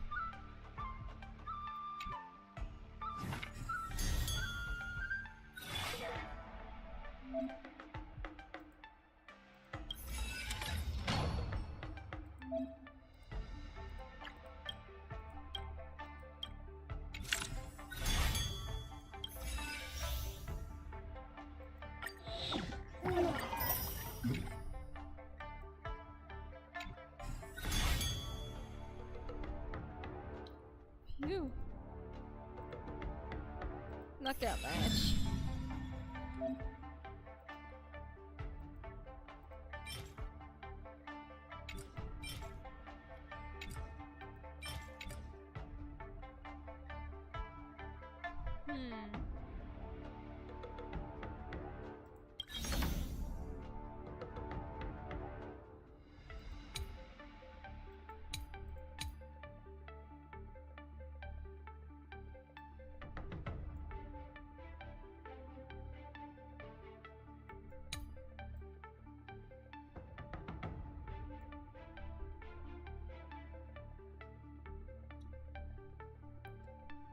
Phew. Knockout match.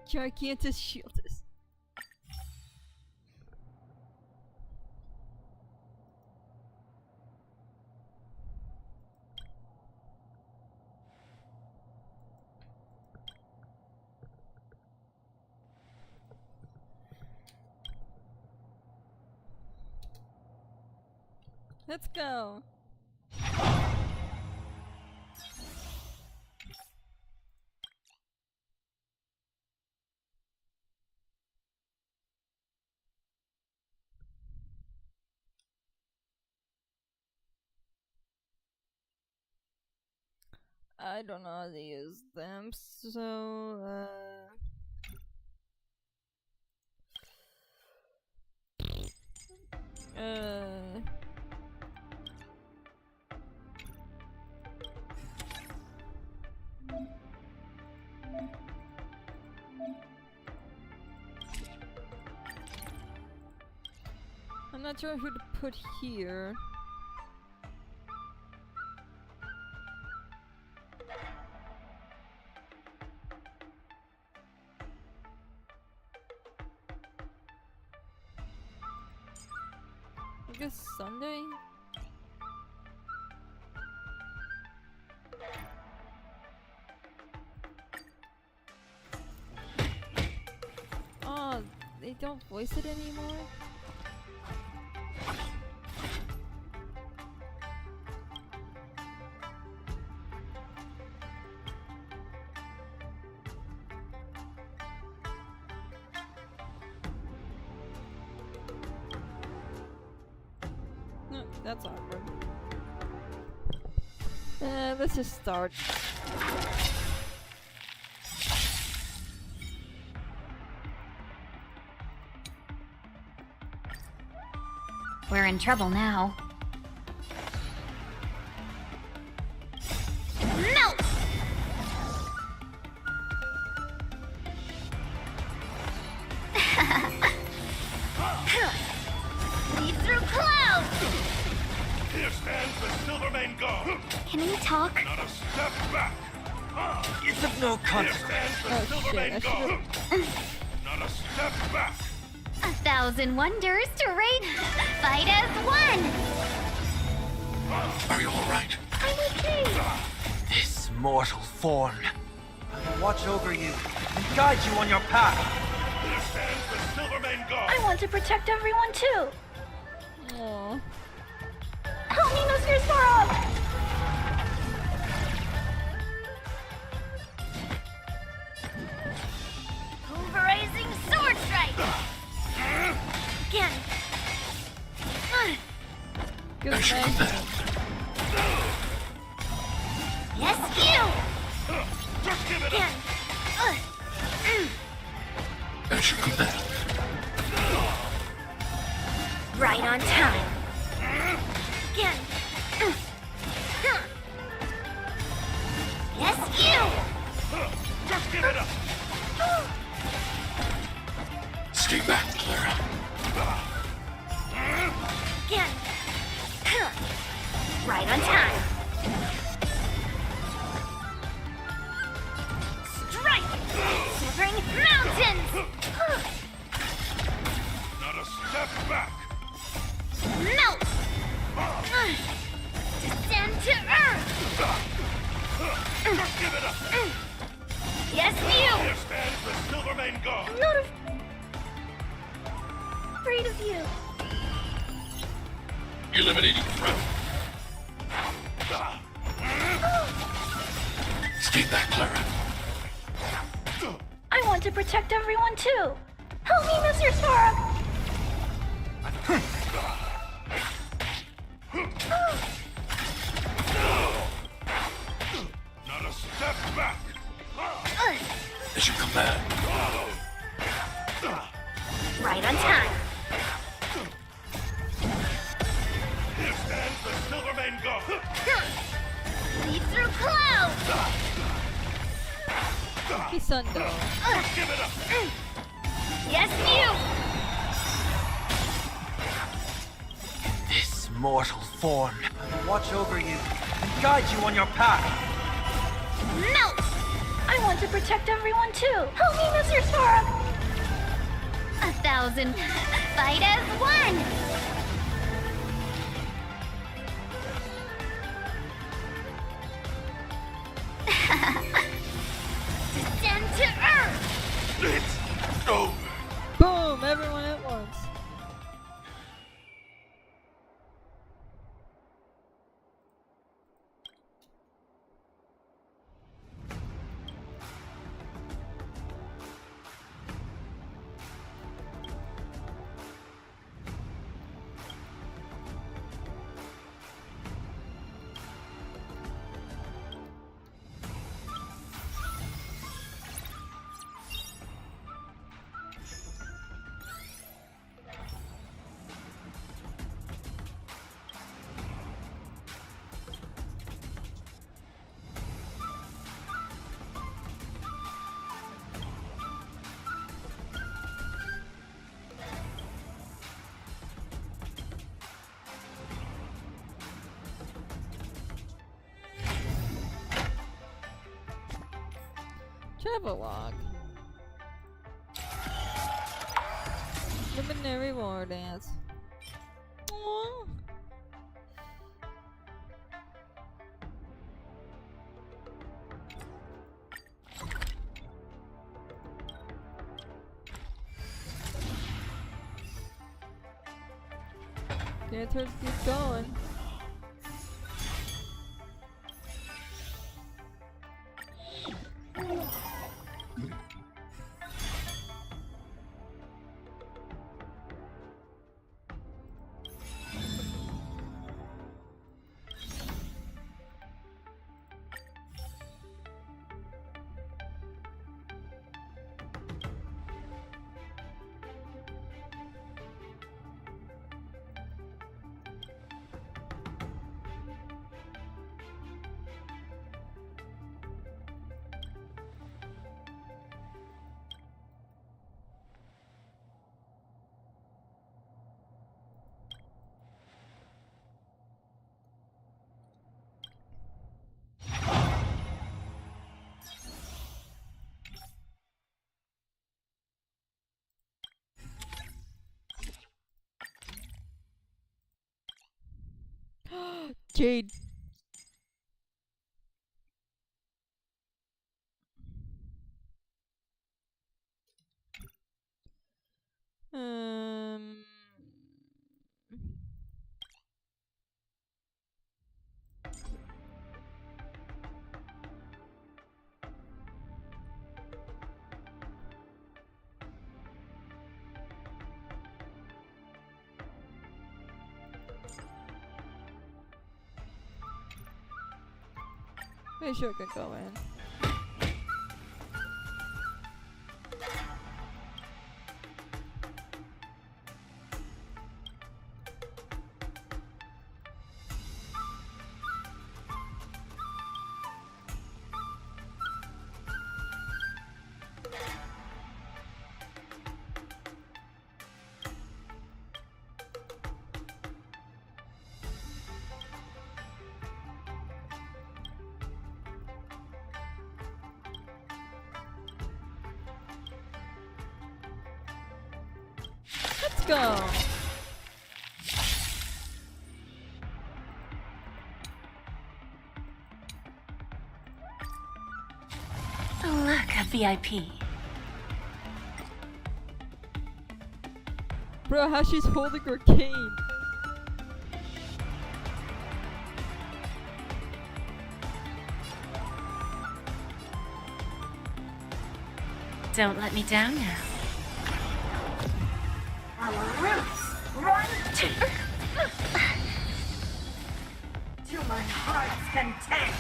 Gigantus Shieldus. Let's go. I don't know how to use them, so I'm not sure who to put here. I guess Sunday? Oh, they don't voice it anymore? No, that's awkward. Let's just start. We're in trouble now. Melt! Lead through clouds! Here stands the Silvermane God. Can we talk? Not a step back. It's of no Here consequence. stands the Silvermane God. Not a step back. 1,000 wonders to raid. Fight as one. Are you all right? I'm okay. This mortal form. I will watch over you and guide you on your path. Here stands the Silvermane God. I want to protect everyone too. Aww. Help me, Mr. Sorrow! Pulverizing sword strike. Again. Good I should night. come back. Yes, you. Just give it Again. I should come back. Right on time. Again. Yes, you. Just give it up. Stay back, Clara. Again. Right on time. Strike! Severing mountains! Not a step back. Melt! Descend to earth! Just give it up. Yes, you! Here stands the Silvermane God. I'm not afraid of you. Eliminating threat. Stay back, Clara. I want to protect everyone too. Help me, Mr. Sorrow! Not a step back. I should come back. Right on time. Here stands the Silvermane God. Lead through clouds! Kisando. Give it up. Yes, you! This mortal form. I will watch over you and guide you on your path. Melt! I want to protect everyone too. Help me, Mr. Sorrow! 1,000. Fight as one! Descend to earth! It's over. Boom! Everyone at once. Travelogue. Luminary War Dance. Aww. Can't hurt to keep going. Jade. Pretty sure I could go in. Let's go. Look, a VIP. Bro, how she's holding her cane. Don't let me down now. Our roots run to my heart's content.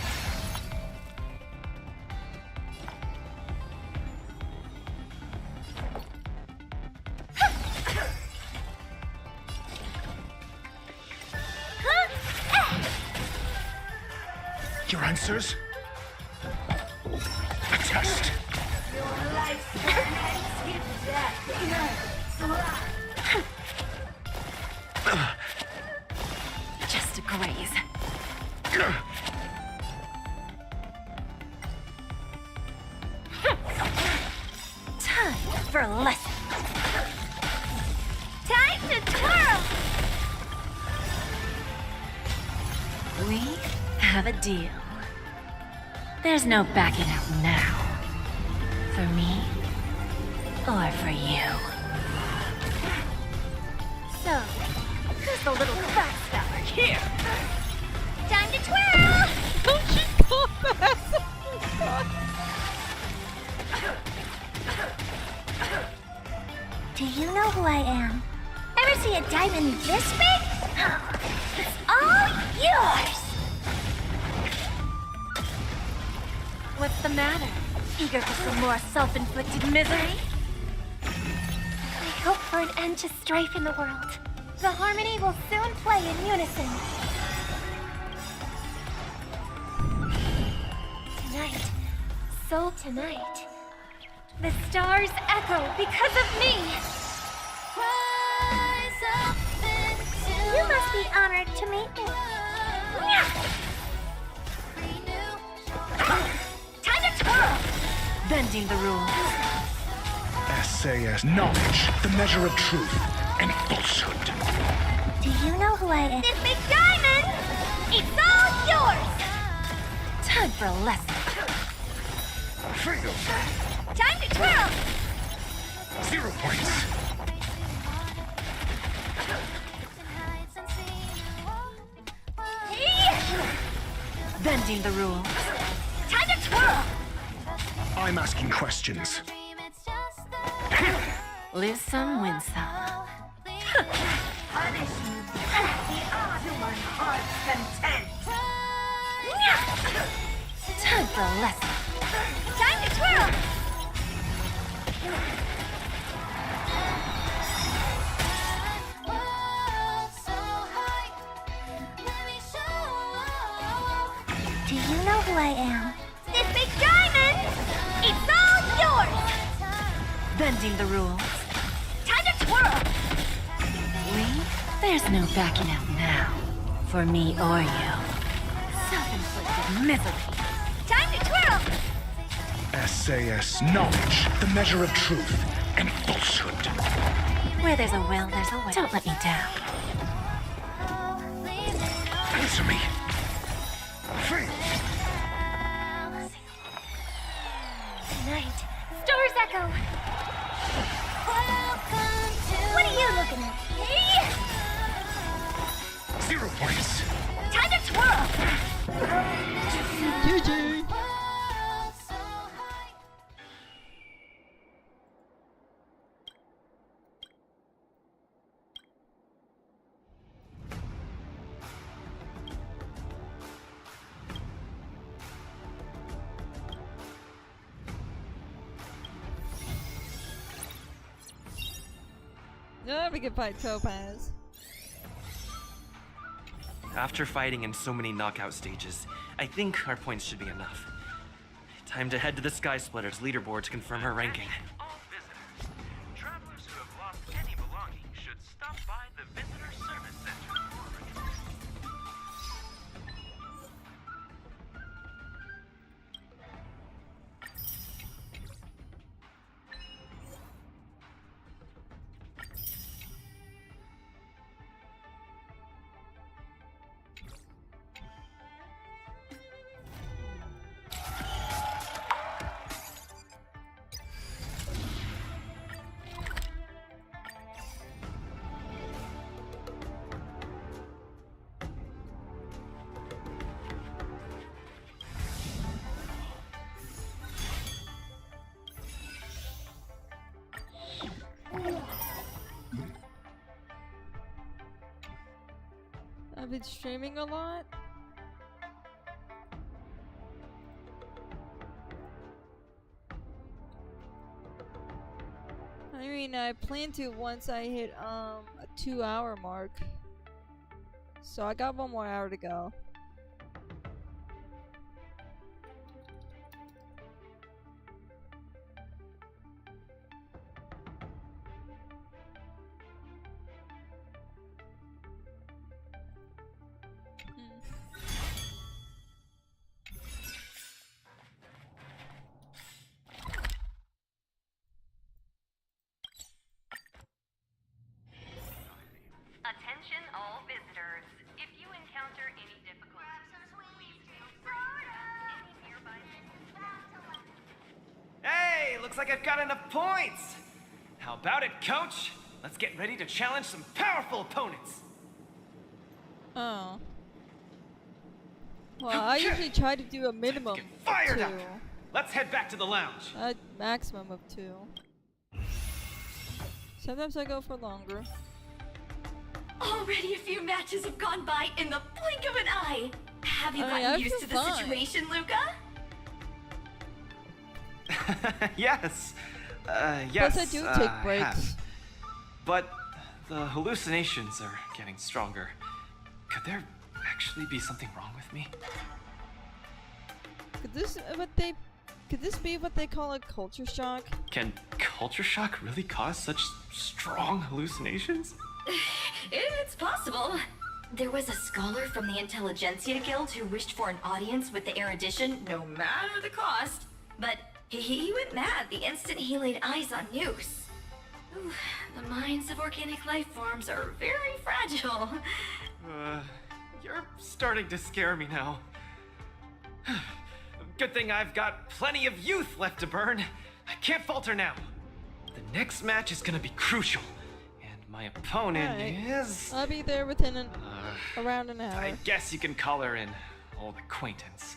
Your answers? A test? Your life's hit death. Just a graze. Time for a lesson. Time to twirl! We have a deal. There's no backing out now. For me, or for you. So, who's the little backstabber here? Time to twirl! Don't she call that? Do you know who I am? Ever see a diamond this big? It's all yours! What's the matter? Eager for some more self-inflicted misery? I hope for an end to strife in the world. The harmony will soon play in unison. Tonight, so tonight, the stars echo because of me. You must be honored to meet me. Time to twirl! Bending the rules. SAS knowledge, the measure of truth and falsehood. Do you know who I am? This big diamond! It's all yours! Time for a lesson. Fail. Time to twirl! 0 points. Bending the rules. Time to twirl! I'm asking questions. Lose some, win some. Punish you to my heart's content. Time for a lesson. Time to twirl! Do you know who I am? This big diamond! It's all yours! Bending the rules. Time to twirl! There's no backing out now. For me or you. Self-inflicted misery. Time to twirl! SAS knowledge, the measure of truth and falsehood. Where there's a will, there's a way. Don't let me down. Answer me. go. What are you looking at? Me? 0 points. Time to twirl. GG. Now we can fight Topaz. After fighting in so many knockout stages, I think our points should be enough. Time to head to the Sky Splitter's leaderboard to confirm her ranking. All visitors. Travelers who have lost any belongings should stop by the Visitor Service Center. I've been streaming a lot. I mean, I plan to once I hit a 2-hour mark. So I got 1 more hour to go. Attention all visitors. If you encounter any difficulties, please feel any nearby Hey, looks like I've got enough points. How about it, Coach? Let's get ready to challenge some powerful opponents. Oh. Well, I usually try to do a minimum Fired of up. 2. Let's head back to the lounge. A maximum of 2. Sometimes I go for longer. Already a few matches have gone by in the blink of an eye. Have you I mean, gotten I used feel to the fine. situation, Luca? Yes. Yes. Plus I do take have. breaks. But the hallucinations are getting stronger. Could there actually be something wrong with me? Could this be what they call a culture shock? Can culture shock really cause such strong hallucinations? It's possible. There was a scholar from the Intelligentsia Guild who wished for an audience with the erudition, no matter the cost. But he went mad the instant he laid eyes on Noose. Ooh, the minds of organic life forms are very fragile. You're starting to scare me now. Good thing I've got plenty of youth left to burn. I can't falter now. The next match is gonna be crucial. My opponent is... I'll be there within around an hour. I guess you can call her an old acquaintance.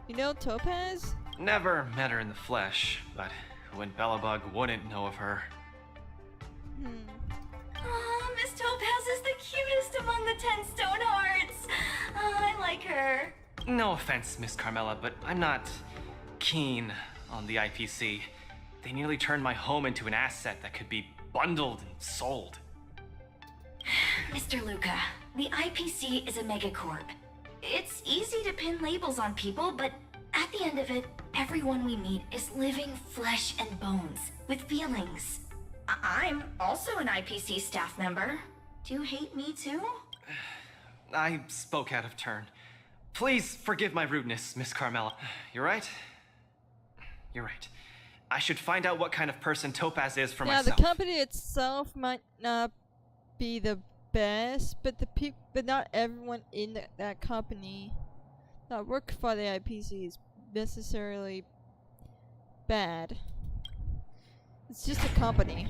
You know Topaz? Never met her in the flesh, but who in Belobog wouldn't know of her? Oh, Miss Topaz is the cutest among the 10 stone hearts. I like her. No offense, Miss Carmela, but I'm not keen on the IPC. They nearly turned my home into an asset that could be bundled and sold. Mr. Luca, the IPC is a megacorp. It's easy to pin labels on people, but at the end of it, everyone we meet is living flesh and bones with feelings. I'm also an IPC staff member. Do you hate me too? I spoke out of turn. Please forgive my rudeness, Miss Carmela. You're right. You're right. I should find out what kind of person Topaz is for myself. Yeah, the company itself might not be the best, but but not everyone in that company that work for the IPC is necessarily bad. It's just a company.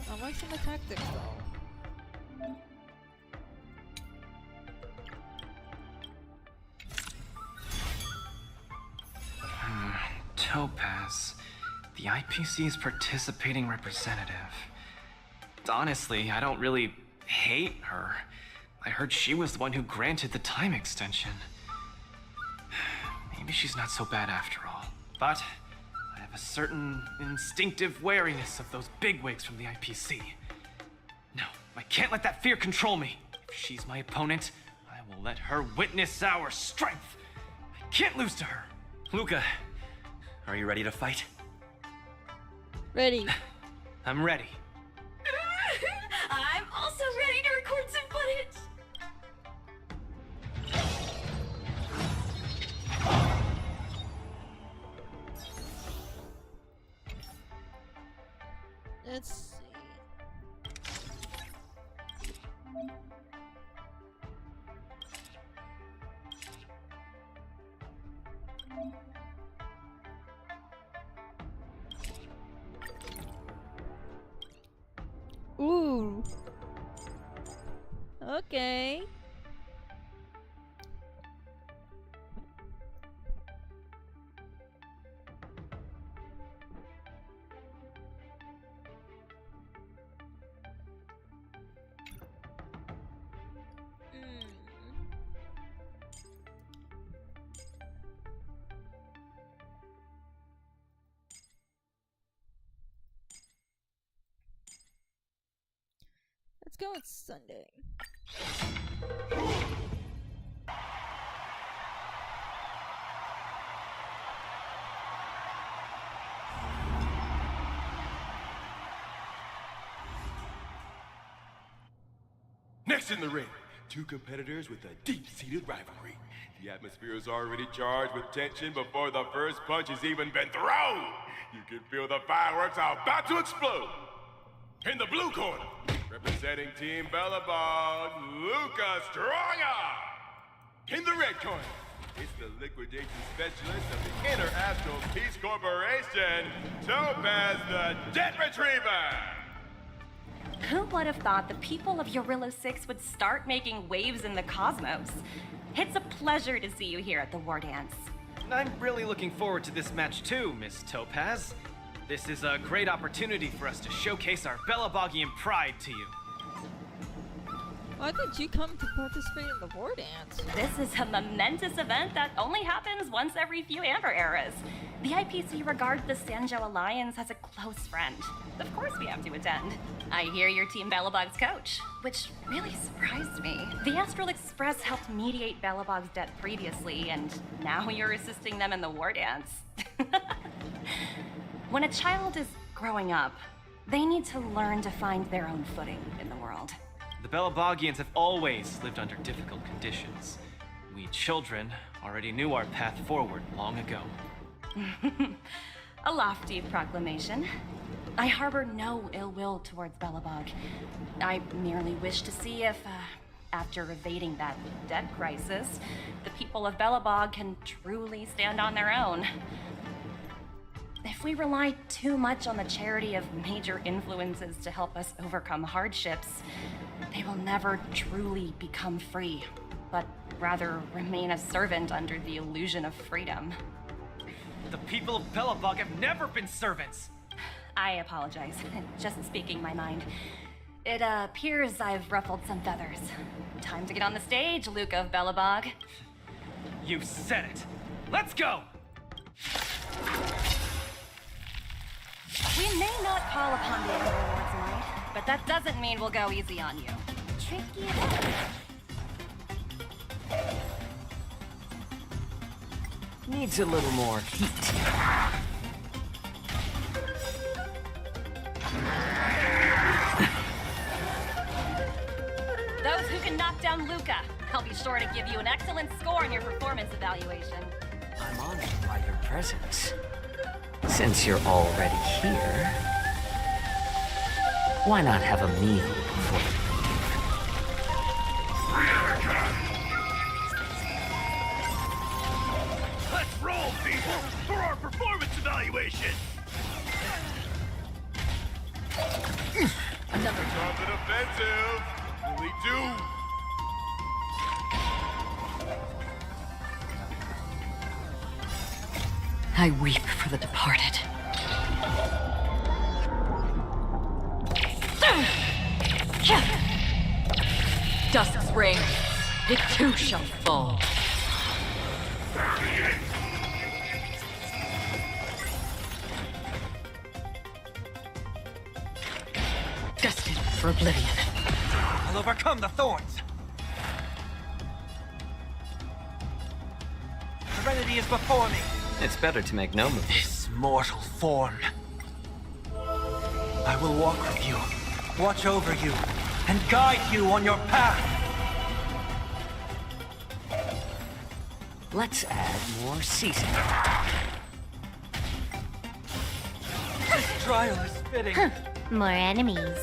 I like some of the tactics though. Topaz, the IPC's participating representative. Honestly, I don't really hate her. I heard she was the one who granted the time extension. Maybe she's not so bad after all. But I have a certain instinctive wariness of those bigwigs from the IPC. No, I can't let that fear control me. If she's my opponent, I will let her witness our strength. I can't lose to her. Luca, are you ready to fight? Ready. I'm ready. I'm also ready to record some footage. Let's see. Ooh. Okay. Let's go with Sunday. Next in the ring, two competitors with a deep-seated rivalry. The atmosphere is already charged with tension before the first punch has even been thrown. You can feel the fireworks are about to explode. In the blue corner, representing Team Bellabog, Luca Stronga. In the red corner, it's the liquidation specialist of the Inner Astral Peace Corporation, Topaz the Debt Retriever. Who would have thought the people of Eurillo 6 would start making waves in the cosmos? It's a pleasure to see you here at the War Dance. I'm really looking forward to this match too, Miss Topaz. This is a great opportunity for us to showcase our Bellabogian pride to you. Why did you come to participate in the War Dance? This is a momentous event that only happens once every few Amber eras. The IPC regards the Sanjo Alliance as a close friend. Of course we have to attend. I hear you're Team Bellabog's coach, which really surprised me. The Astral Express helped mediate Bellabog's debt previously, and now you're assisting them in the War Dance. When a child is growing up, they need to learn to find their own footing in the world. The Bellabogians have always lived under difficult conditions. We children already knew our path forward long ago. A lofty proclamation. I harbor no ill will towards Bellabog. I merely wish to see if, after evading that debt crisis, the people of Bellabog can truly stand on their own. If we rely too much on the charity of major influences to help us overcome hardships, they will never truly become free, but rather remain a servant under the illusion of freedom. The people of Bellabog have never been servants! I apologize. Just speaking my mind. It appears I've ruffled some feathers. Time to get on the stage, Luca of Bellabog. You said it! Let's go! We may not call upon the Amber Lord tonight, but that doesn't mean we'll go easy on you. Tricky Needs a little more heat. Those who can knock down Luca, I'll be sure to give you an excellent score in your performance evaluation. I'm honored by your presence. Since you're already here, why not have a meal before you leave? I weep for the departed. Dusk's ring, it too shall fall. Destined for oblivion. I'll overcome the thorns. Serenity is before me. It's better to make no move. This mortal form. I will walk with you, watch over you, and guide you on your path. Let's add more seasoning. This trial is fitting. More enemies.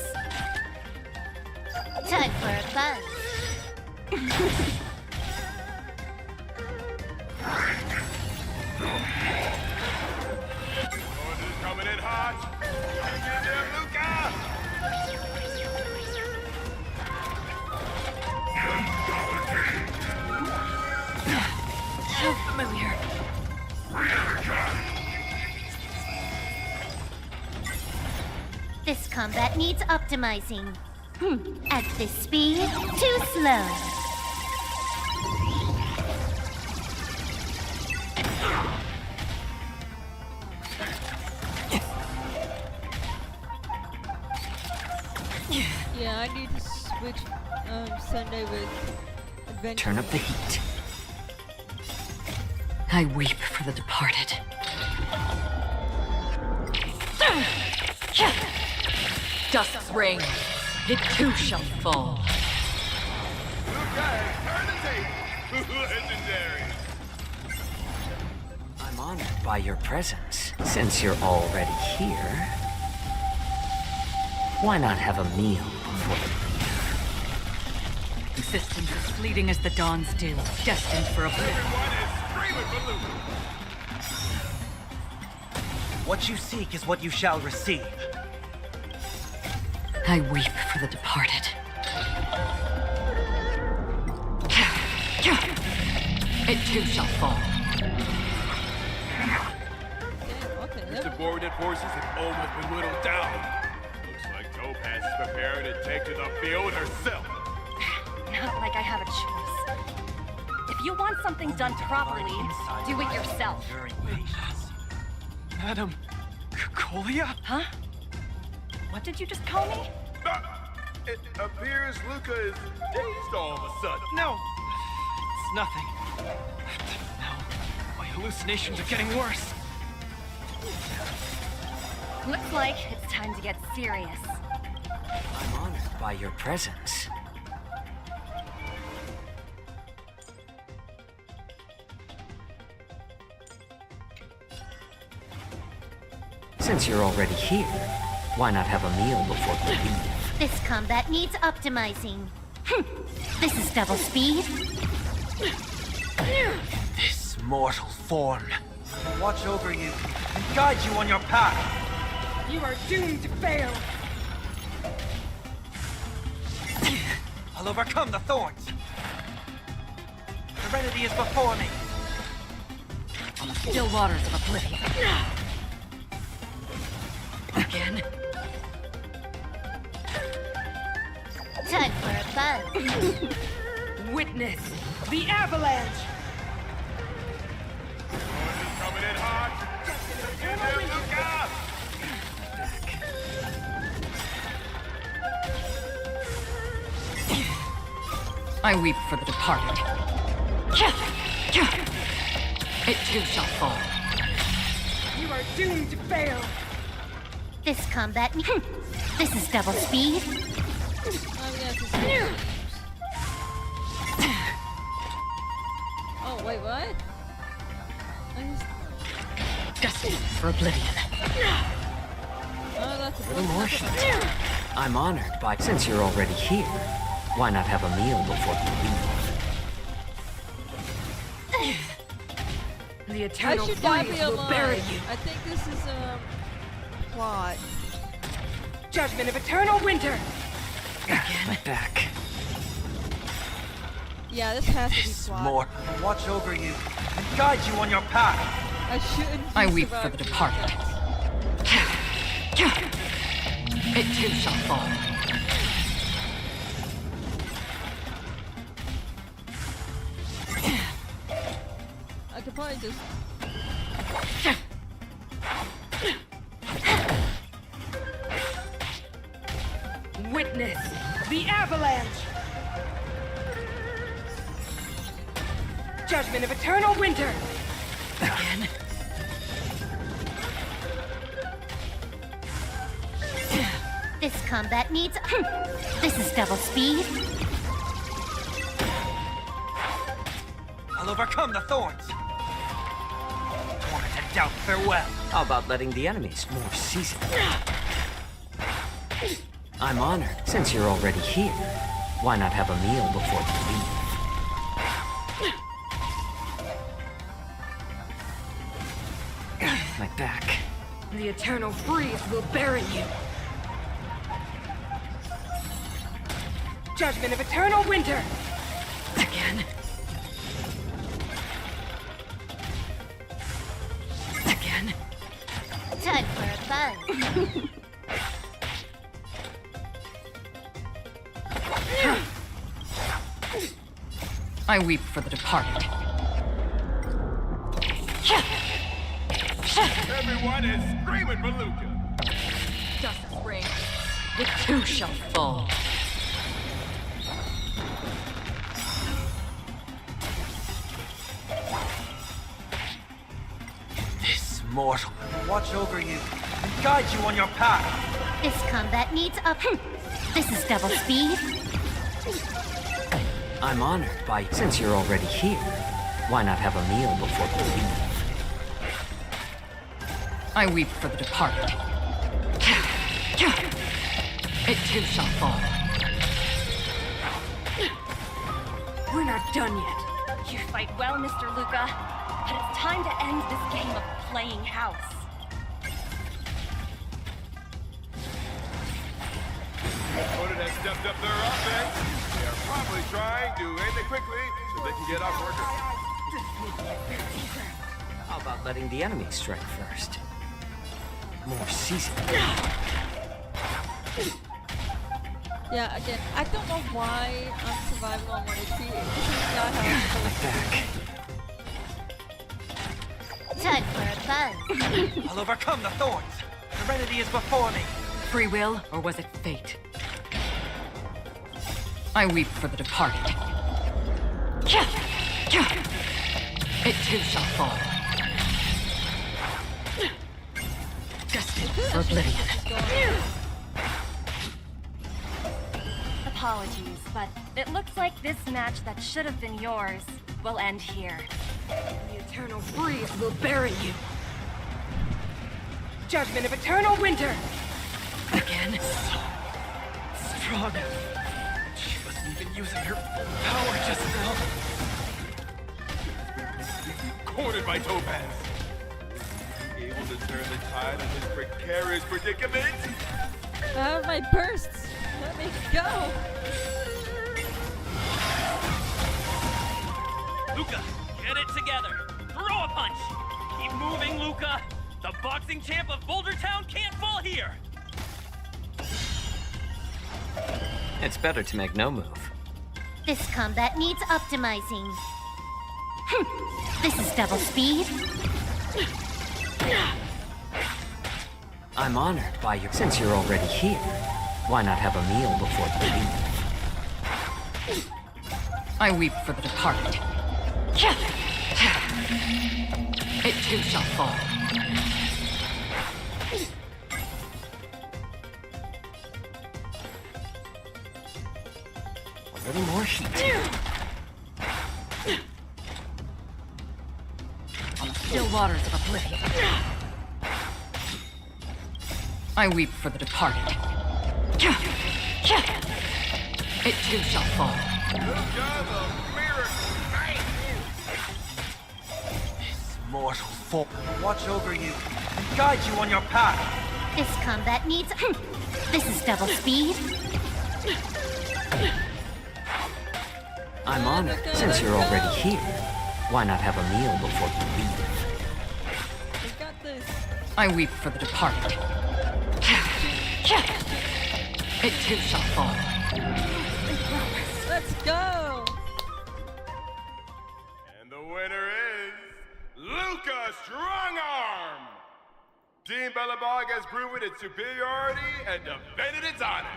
Time for a buzz. Coming in hot. Get there, Luca! So familiar. This combat needs optimizing. At this speed, too slow. Yeah, I need to switch Sunday with Adventure. Turn up the heat. I weep for the departed. Dusk's ring, it too shall fall. Luca, turn the tape! Legendary! I'm honored by your presence. Since you're already here, why not have a meal before the Existence as fleeting as the dawn's dew, destined for oblivion. Everyone is screaming for Luca! What you seek is what you shall receive. I weep for the departed. It too shall fall. Mr. Subordinate forces have almost been whittled down. Looks like Topaz is preparing to take to the field herself. Not like I have a choice. If you want something done properly, do it yourself. Madam Colia? Huh? What did you just call me? It appears Luca is dazed all of a sudden. No, it's nothing. No, my hallucinations are getting worse. Looks like it's time to get serious. I'm honored by your presence. Since you're already here, why not have a meal before we leave? This combat needs optimizing. This is double speed. This mortal form. Watch over you and guide you on your path. You are doomed to fail. I'll overcome the thorns. Serenity is before me. On the still waters of oblivion. Again. Time for a buzz. Witness the avalanche. Coming in hot. Get there, Luca! I weep for the departed. It too shall fall. You are doomed to fail. This combat. This is double speed. Oh, wait, what? Destined for oblivion. Oh, that's a Little more shit. I'm honored by. Since you're already here, why not have a meal before you leave? The I eternal should not flames be will alive. bury you. I think this is plot. Judgment of eternal winter. Again, back. Yeah, this has to be This plot. mortal. Watch over you and guide you on your path. I should. I weep for the departed. It too shall fall. I could probably just. Witness the avalanche! Judgment of eternal winter! Again? This combat needs. This is double speed. I'll overcome the thorns. Torment and doubt, farewell. How about letting the enemies more seasoned? I'm honored. Since you're already here, why not have a meal before you leave? My back. The eternal freeze will bury you. Judgment of eternal winter! Again? Again? Time for a buzz. I weep for the departed. Everyone is screaming for Luca. Justice reigns. The two shall fall. This mortal watch over you and guide you on your path. This combat needs up. This is double speed. I'm honored by. Since you're already here, why not have a meal before you leave? I weep for the departed. It too shall fall. We're not done yet. You fight well, Mr. Luca, but it's time to end this game of playing house. The opponent has stepped up their offense. They are probably trying to end it quickly so they can get off working. How about letting the enemy strike first? More seasoned. Yeah, again, I don't know why I'm surviving on 1 HP. This is not how I'm supposed to. Time for a buzz. I'll overcome the thorns. Serenity is before me. Free will, or was it fate? I weep for the departed. It too shall fall. Destined for oblivion. Apologies, but it looks like this match that should have been yours will end here. The eternal freeze will bury you. Judgment of eternal winter! Again? Strong. She wasn't even using her power just now. Cornered by Topaz. Able to turn the tide of this precarious predicament. I have my bursts. Let me go. Luca, get it together. Throw a punch. Keep moving, Luca. The boxing champ of Boulder Town can't fall here. It's better to make no move. This combat needs optimizing. This is double speed. I'm honored by you. Since you're already here, why not have a meal before you leave? I weep for the departed. It too shall fall. A little more heat. On the still waters of oblivion. I weep for the departed. It too shall fall. Mortal foe watch over you and guide you on your path. This combat needs. This is double speed. I'm honored. Since you're already here, why not have a meal before you I weep for the departed. It too shall fall. Let's go! And the winner is Luca Strongarm! Team Bellabog has proven its superiority and defended its honor.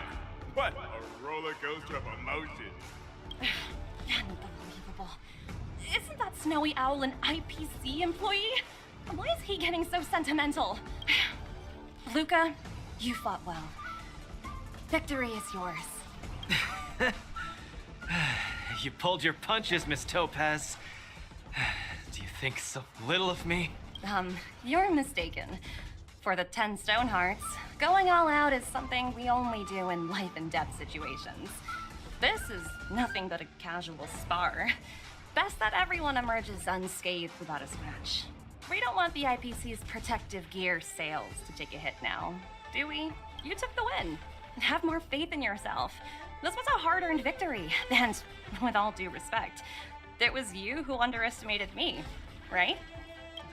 What a roller coaster of emotions. Unbelievable. Isn't that Snowy Owl an IPC employee? Why is he getting so sentimental? Luca, you fought well. Victory is yours. You pulled your punches, Miss Topaz. Do you think so little of me? You're mistaken. For the 10 Stone Hearts, going all out is something we only do in life-and-death situations. This is nothing but a casual spar. Best that everyone emerges unscathed without a scratch. We don't want the IPC's protective gear sales to take a hit now, do we? You took the win. Have more faith in yourself. This was a hard-earned victory, and with all due respect, it was you who underestimated me, right?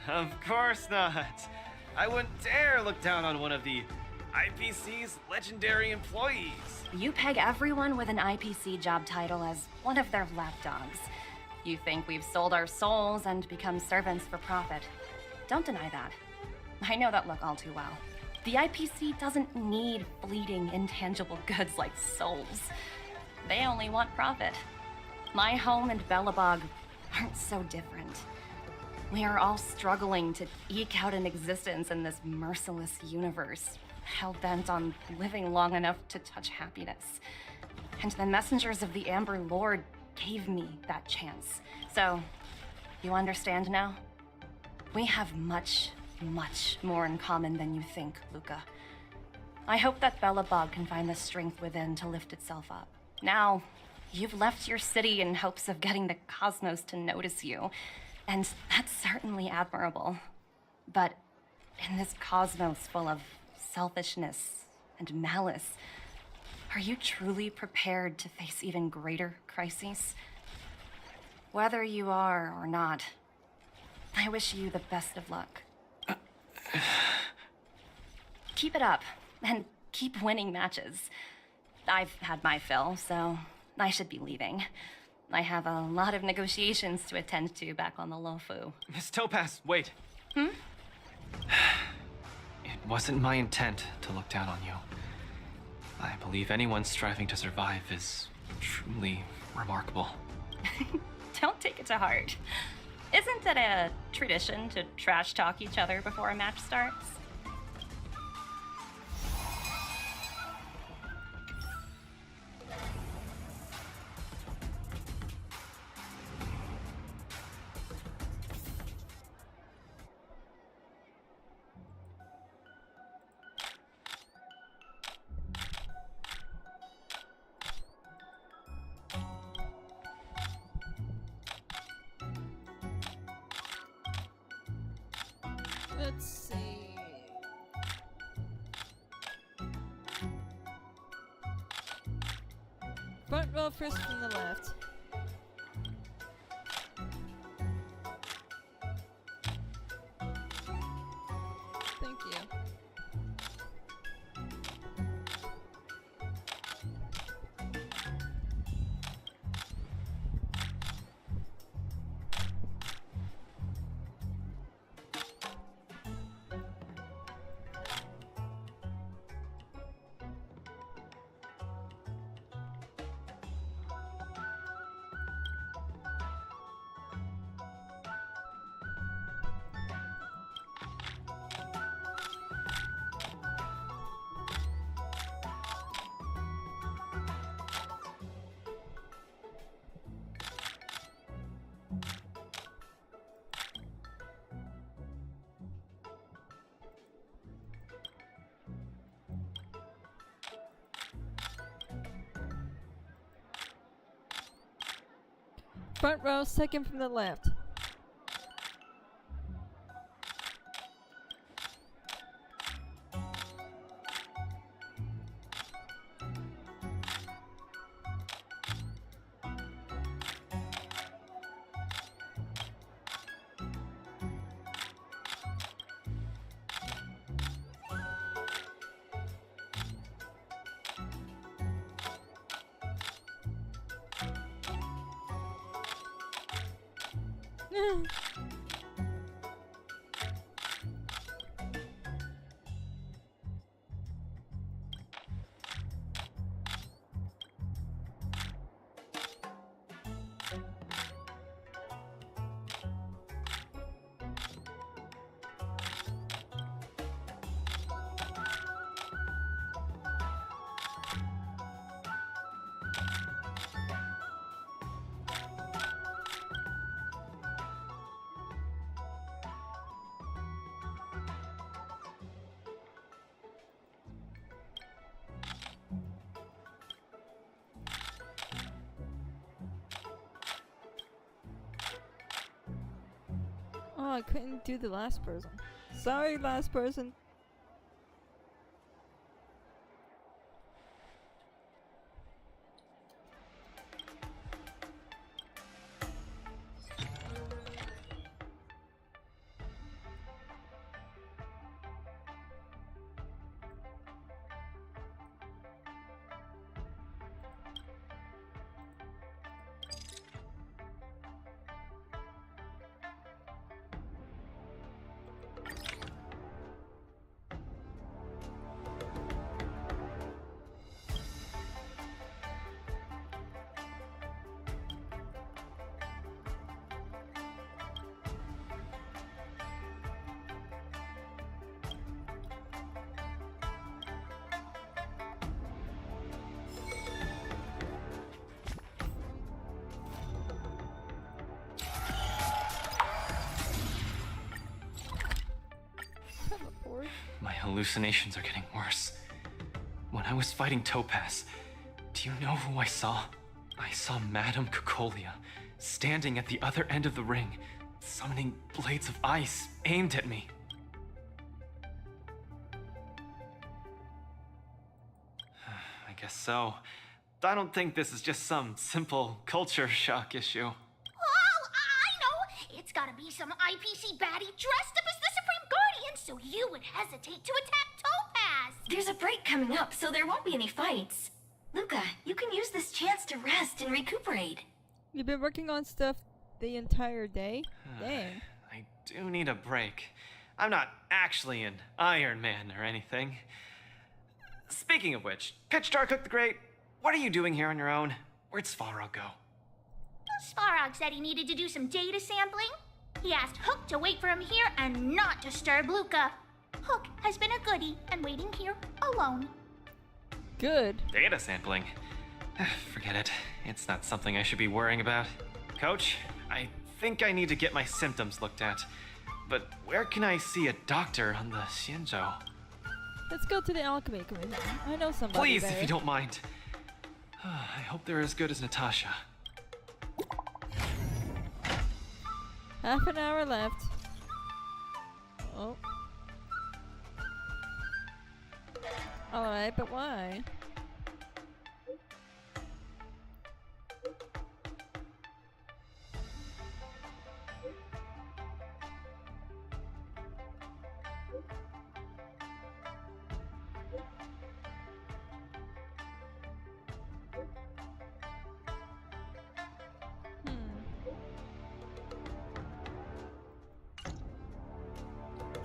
Of course not. I wouldn't dare look down on one of the IPC's legendary employees. You peg everyone with an IPC job title as one of their lapdogs. You think we've sold our souls and become servants for profit. Don't deny that. I know that look all too well. The IPC doesn't need fleeting, intangible goods like souls. They only want profit. My home and Bellabog aren't so different. We are all struggling to eke out an existence in this merciless universe, hell-bent on living long enough to touch happiness. And the messengers of the Amber Lord gave me that chance. So, you understand now? We have much, much more in common than you think, Luca. I hope that Bellabog can find the strength within to lift itself up. Now, you've left your city in hopes of getting the cosmos to notice you, and that's certainly admirable. But in this cosmos full of selfishness and malice, are you truly prepared to face even greater crises? Whether you are or not, I wish you the best of luck. Keep it up, and keep winning matches. I've had my fill, so I should be leaving. I have a lot of negotiations to attend to back on the Lofu. Miss Topaz, wait. Hmm? It wasn't my intent to look down on you. I believe anyone striving to survive is truly remarkable. Don't take it to heart. Isn't it a tradition to trash talk each other before a match starts? Let's see. Front row first from the left. Thank you. Front row, second from the left. Oh, I couldn't do the last person. Sorry, last person. My hallucinations are getting worse. When I was fighting Topaz, do you know who I saw? I saw Madame Cocolia standing at the other end of the ring, summoning blades of ice aimed at me. I guess so. I don't think this is just some simple culture shock issue. Oh, I know! It's gotta be some IPC baddie dressed up as the Supreme Guardian so you would hesitate to attack Topaz! There's a break coming up, so there won't be any fights. Luca, you can use this chance to rest and recuperate. You've been working on stuff the entire day? Dang. I do need a break. I'm not actually an Iron Man or anything. Speaking of which, Pitchtar Cook the Great, what are you doing here on your own? Where'd Svarog go? Svarog said he needed to do some data sampling. He asked Hook to wait for him here and not disturb Luca. Hook has been a goodie and waiting here alone. Good. Data sampling? Forget it. It's not something I should be worrying about. Coach, I think I need to get my symptoms looked at. But where can I see a doctor on the Xianzhou? Let's go to the Alchemy Commission. I know somebody Please, there. if you don't mind. I hope they're as good as Natasha. Half an hour left. Oh. Alright, but why?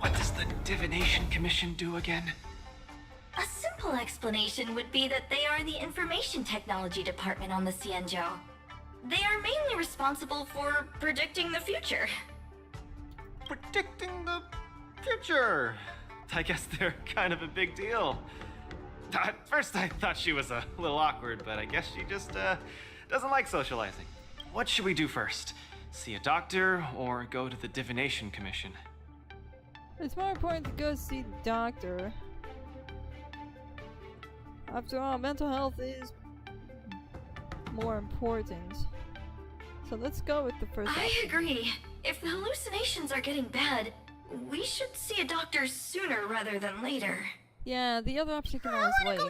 What does the Divination Commission do again? A simple explanation would be that they are the Information Technology Department on the Xianzhou. They are mainly responsible for predicting the future. Predicting the future? I guess they're kind of a big deal. At first I thought she was a little awkward, but I guess she just doesn't like socializing. What should we do first? See a doctor or go to the Divination Commission? It's more important to go see the doctor. After all, mental health is more important. So let's go with the first I option. agree. If the hallucinations are getting bad, we should see a doctor sooner rather than later. Yeah, the other option can always wait. I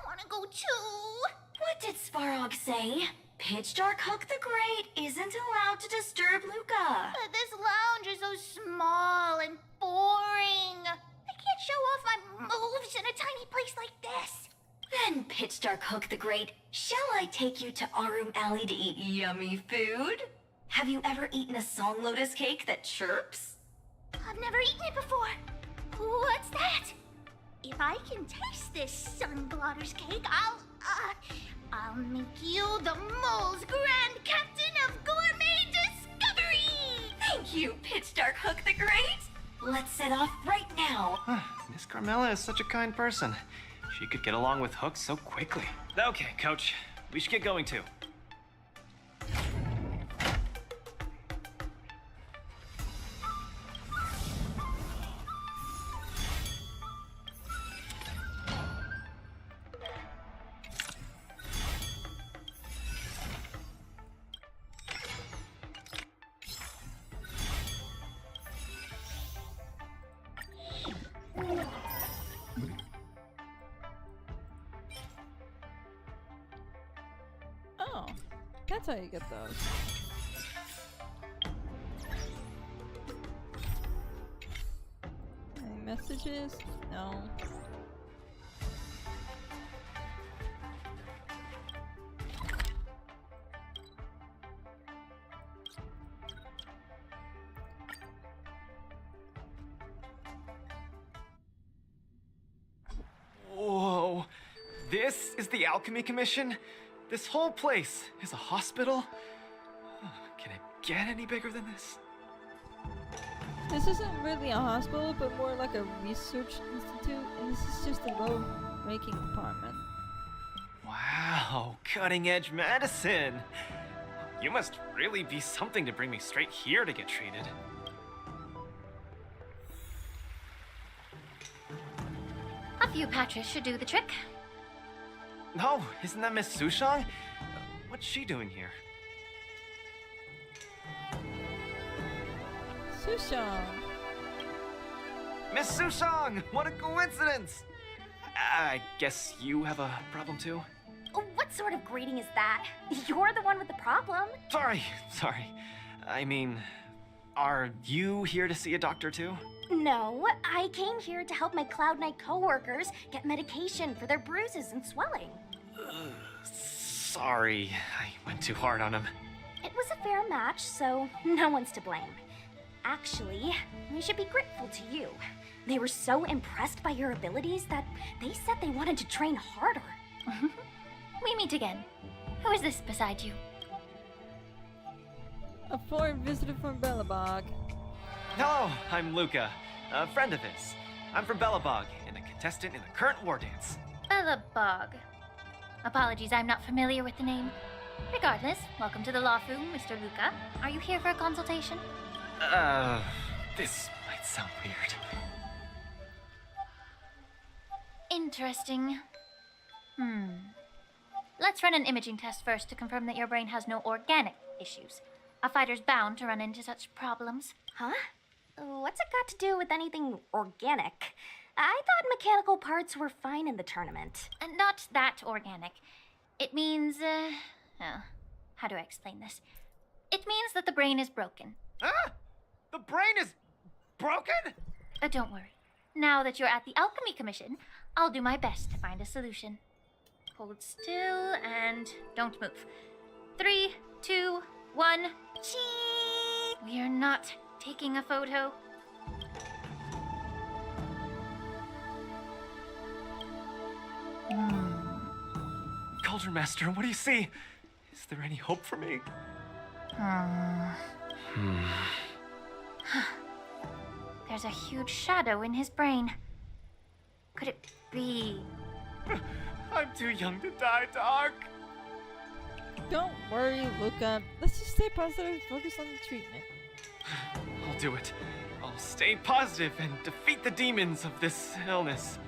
wanna go too! What did Svarog say? Pitchdark Hook the Great isn't allowed to disturb Luca. But this lounge is so small and boring. I can't show off my moves in a tiny place like this. Then, Pitchdark Hook the Great, shall I take you to our room alley to eat yummy food? Have you ever eaten a song lotus cake that chirps? I've never eaten it before. What's that? If I can taste this sun blotter's cake, I'll make you the mole's grand captain of gourmet discovery! Thank you, Pitch Dark Hook the Great! Let's set off right now. Miss Carmela is such a kind person. She could get along with Hook so quickly. Okay, Coach. We should get going too. Oh, that's how you get those. Any messages? No. Whoa. This is the Alchemy Commission? This whole place is a hospital? Can it get any bigger than this? This isn't really a hospital, but more like a research institute, and this is just a low-ranking department. Wow, cutting-edge medicine! You must really be something to bring me straight here to get treated. A few patches should do the trick. No, isn't that Miss Sushang? What's she doing here? Sushang! Miss Sushang! What a coincidence! I guess you have a problem too? What sort of greeting is that? You're the one with the problem. Sorry. I mean, are you here to see a doctor too? No, I came here to help my Cloud Knight coworkers get medication for their bruises and swelling. Sorry, I went too hard on him. It was a fair match, so no one's to blame. Actually, we should be grateful to you. They were so impressed by your abilities that they said they wanted to train harder. We meet again. Who is this beside you? A foreign visitor from Belobog. Hello, I'm Luca, a friend of his. I'm from Belobog and a contestant in the current war dance. Belobog. Apologies, I'm not familiar with the name. Regardless, welcome to the Lafu, Mr. Luca. Are you here for a consultation? This might sound weird. Interesting. Let's run an imaging test first to confirm that your brain has no organic issues. A fighter's bound to run into such problems. Huh? What's it got to do with anything organic? I thought mechanical parts were fine in the tournament. Not that organic. It means, how do I explain this? It means that the brain is broken. Ah! The brain is broken? Don't worry. Now that you're at the Alchemy Commission, I'll do my best to find a solution. Hold still and don't move. 3, 2, 1. Chee! We are not taking a photo. Cauldron Master, what do you see? Is there any hope for me? There's a huge shadow in his brain. Could it be? I'm too young to die, Doc. Don't worry, Luca. Let's just stay positive and focus on the treatment. I'll do it. I'll stay positive and defeat the demons of this illness.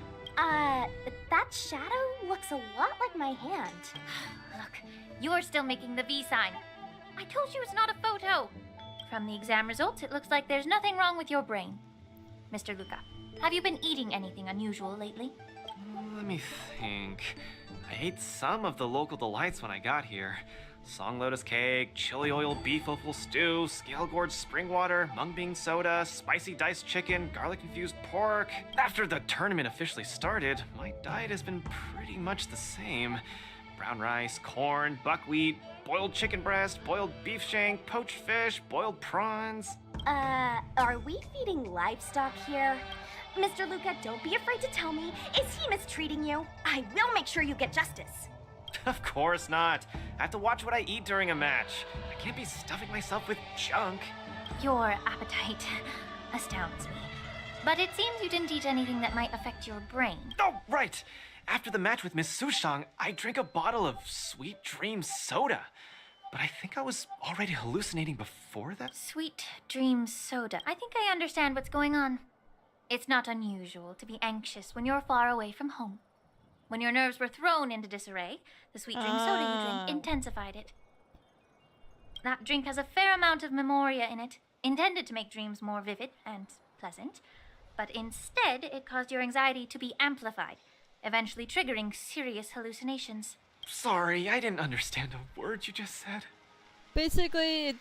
That shadow looks a lot like my hand. Look, you're still making the V sign. I told you it's not a photo. From the exam results, it looks like there's nothing wrong with your brain. Mr. Luca, have you been eating anything unusual lately? Let me think. I ate some of the local delights when I got here. Song lotus cake, chili oil beef offal stew, scale gorge spring water, mung bean soda, spicy diced chicken, garlic infused pork. After the tournament officially started, my diet has been pretty much the same. brown rice, corn, buckwheat, boiled chicken breast, boiled beef shank, poached fish, boiled prawns. Are we feeding livestock here? Mr. Luca, don't be afraid to tell me. Is he mistreating you? I will make sure you get justice. Of course not. I have to watch what I eat during a match. I can't be stuffing myself with junk. Your appetite astounds me. But it seems you didn't eat anything that might affect your brain. Oh, right. After the match with Miss Sushang, I drank a bottle of Sweet Dream soda. But I think I was already hallucinating before that. Sweet Dream soda. I think I understand what's going on. It's not unusual to be anxious when you're far away from home. When your nerves were thrown into disarray, the Sweet Dream soda you drank intensified it. That drink has a fair amount of memoria in it, intended to make dreams more vivid and pleasant. But instead, it caused your anxiety to be amplified, eventually triggering serious hallucinations. Sorry, I didn't understand a word you just said. Basically,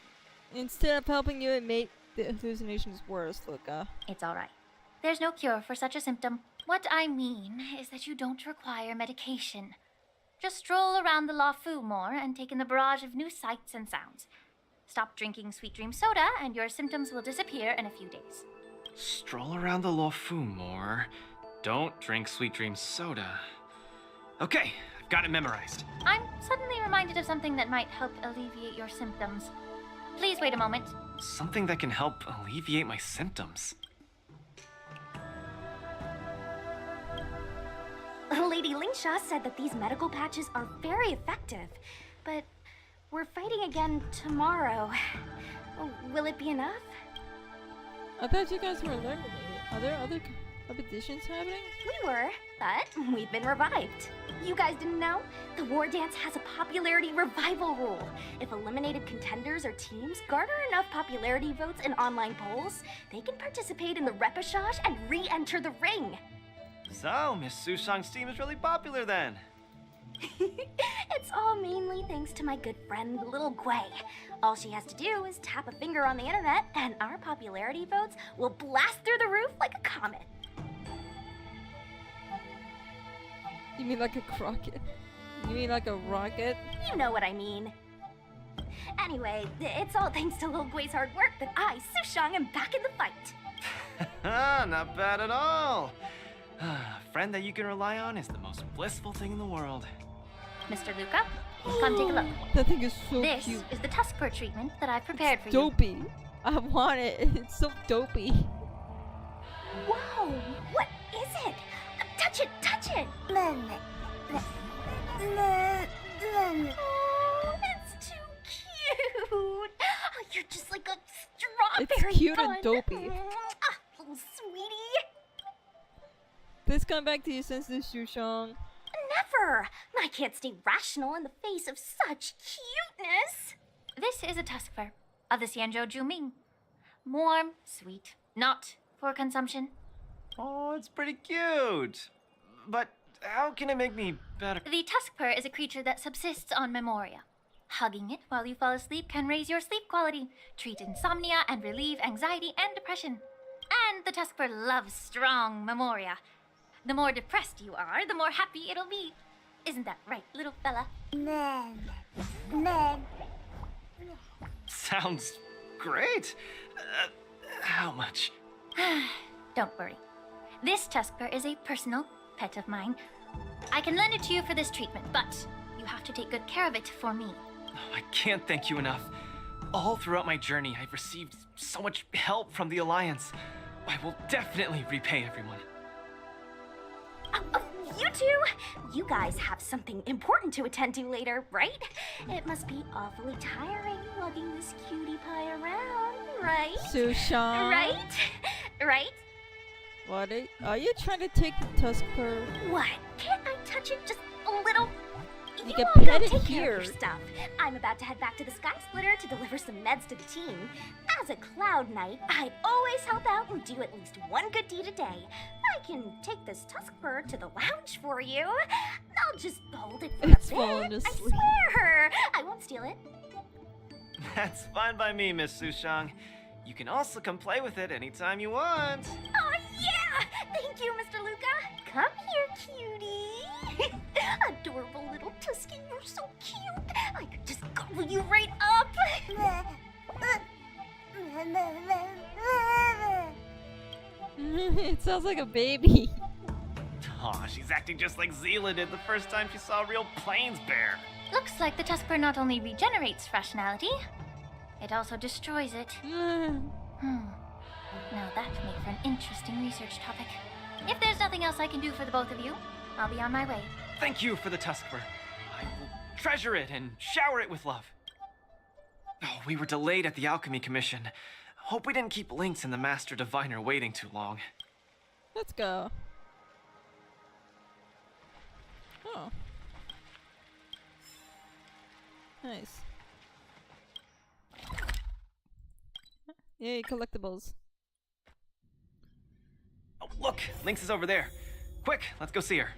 instead of helping you, it made the hallucinations worse, Luca. It's alright. There's no cure for such a symptom. What I mean is that you don't require medication. Just stroll around the La Fu more and take in the barrage of new sights and sounds. Stop drinking Sweet Dream soda and your symptoms will disappear in a few days. Stroll around the Lo Fu more. Don't drink Sweet Dream soda. Okay, I've got it memorized. I'm suddenly reminded of something that might help alleviate your symptoms. Please wait a moment. Something that can help alleviate my symptoms. Lady Lingsha said that these medical patches are very effective, but we're fighting again tomorrow. Will it be enough? I thought you guys were eliminated. Are there other competitions happening? We were, but we've been revived. You guys didn't know? The War Dance has a popularity revival rule. If eliminated contenders or teams garner enough popularity votes in online polls, they can participate in the repechage and re-enter the ring. So, Miss Sushang's team is really popular then. It's all mainly thanks to my good friend, Little Gwei. All she has to do is tap a finger on the internet, and our popularity votes will blast through the roof like a comet. You mean like a rocket? You mean like a rocket? You know what I mean. Anyway, it's all thanks to Little Gwei's hard work that I, Sushang, am back in the fight. Not bad at all. A friend that you can rely on is the most blissful thing in the world. Mr. Luca, come take a look. That thing is so this cute. Is the tusk fur treatment that I've prepared for you. Dopey. I want it. It's so dopey. Wow, what is it? Touch it, touch it! Oh, it's too cute! Oh, you're just like a strawberry It's cute bun. and dopey. Little sweetie. This come back to you since this Sushang. Never! I can't stay rational in the face of such cuteness. This is a tusk fur of the Xianzhou Juming. Warm, sweet, not for consumption. Oh, it's pretty cute. But how can it make me better? The tusk fur is a creature that subsists on memoria. Hugging it while you fall asleep can raise your sleep quality, treat insomnia, and relieve anxiety and depression. And the tusk fur loves strong memoria. The more depressed you are, the more happy it'll be. Isn't that right, little fella? Sounds great. How much? Don't worry. This tusk fur is a personal pet of mine. I can lend it to you for this treatment, but you have to take good care of it for me. Oh, I can't thank you enough. All throughout my journey, I've received so much help from the Alliance. I will definitely repay everyone. You two? You guys have something important to attend to later, right? It must be awfully tiring lugging this cutie pie around, right? Sushang. Right? Right? What are you trying to take the tusk fur? What? Can't I touch it just a little? You all can go pet it take care of here. your stuff. I'm about to head back to the Sky Splitter to deliver some meds to the team. As a Cloud Knight, I always help out and do at least one good deed a day. I can take this tusk fur to the lounge for you. I'll just hold it for It's a falling bit. I asleep. swear. I won't steal it. That's fine by me, Miss Sushang. You can also come play with it anytime you want. Oh, yeah! Thank you, Mr. Luca. Come here, cutie. Adorable little Tusky, you're so cute. I could just gobble you right up. It sounds like a baby. Aw, she's acting just like Zila did the first time she saw a real plains bear. Looks like the Tuskper not only regenerates rationality, it also destroys it. Now that would make for an interesting research topic. If there's nothing else I can do for the both of you, I'll be on my way. Thank you for the Tuskper. I will treasure it and shower it with love. Oh, we were delayed at the Alchemy Commission. Hope we didn't keep Lynx and the Master Diviner waiting too long. Let's go. Oh. Nice. Yay, collectibles. Oh, look! Lynx is over there. Quick, let's go see her.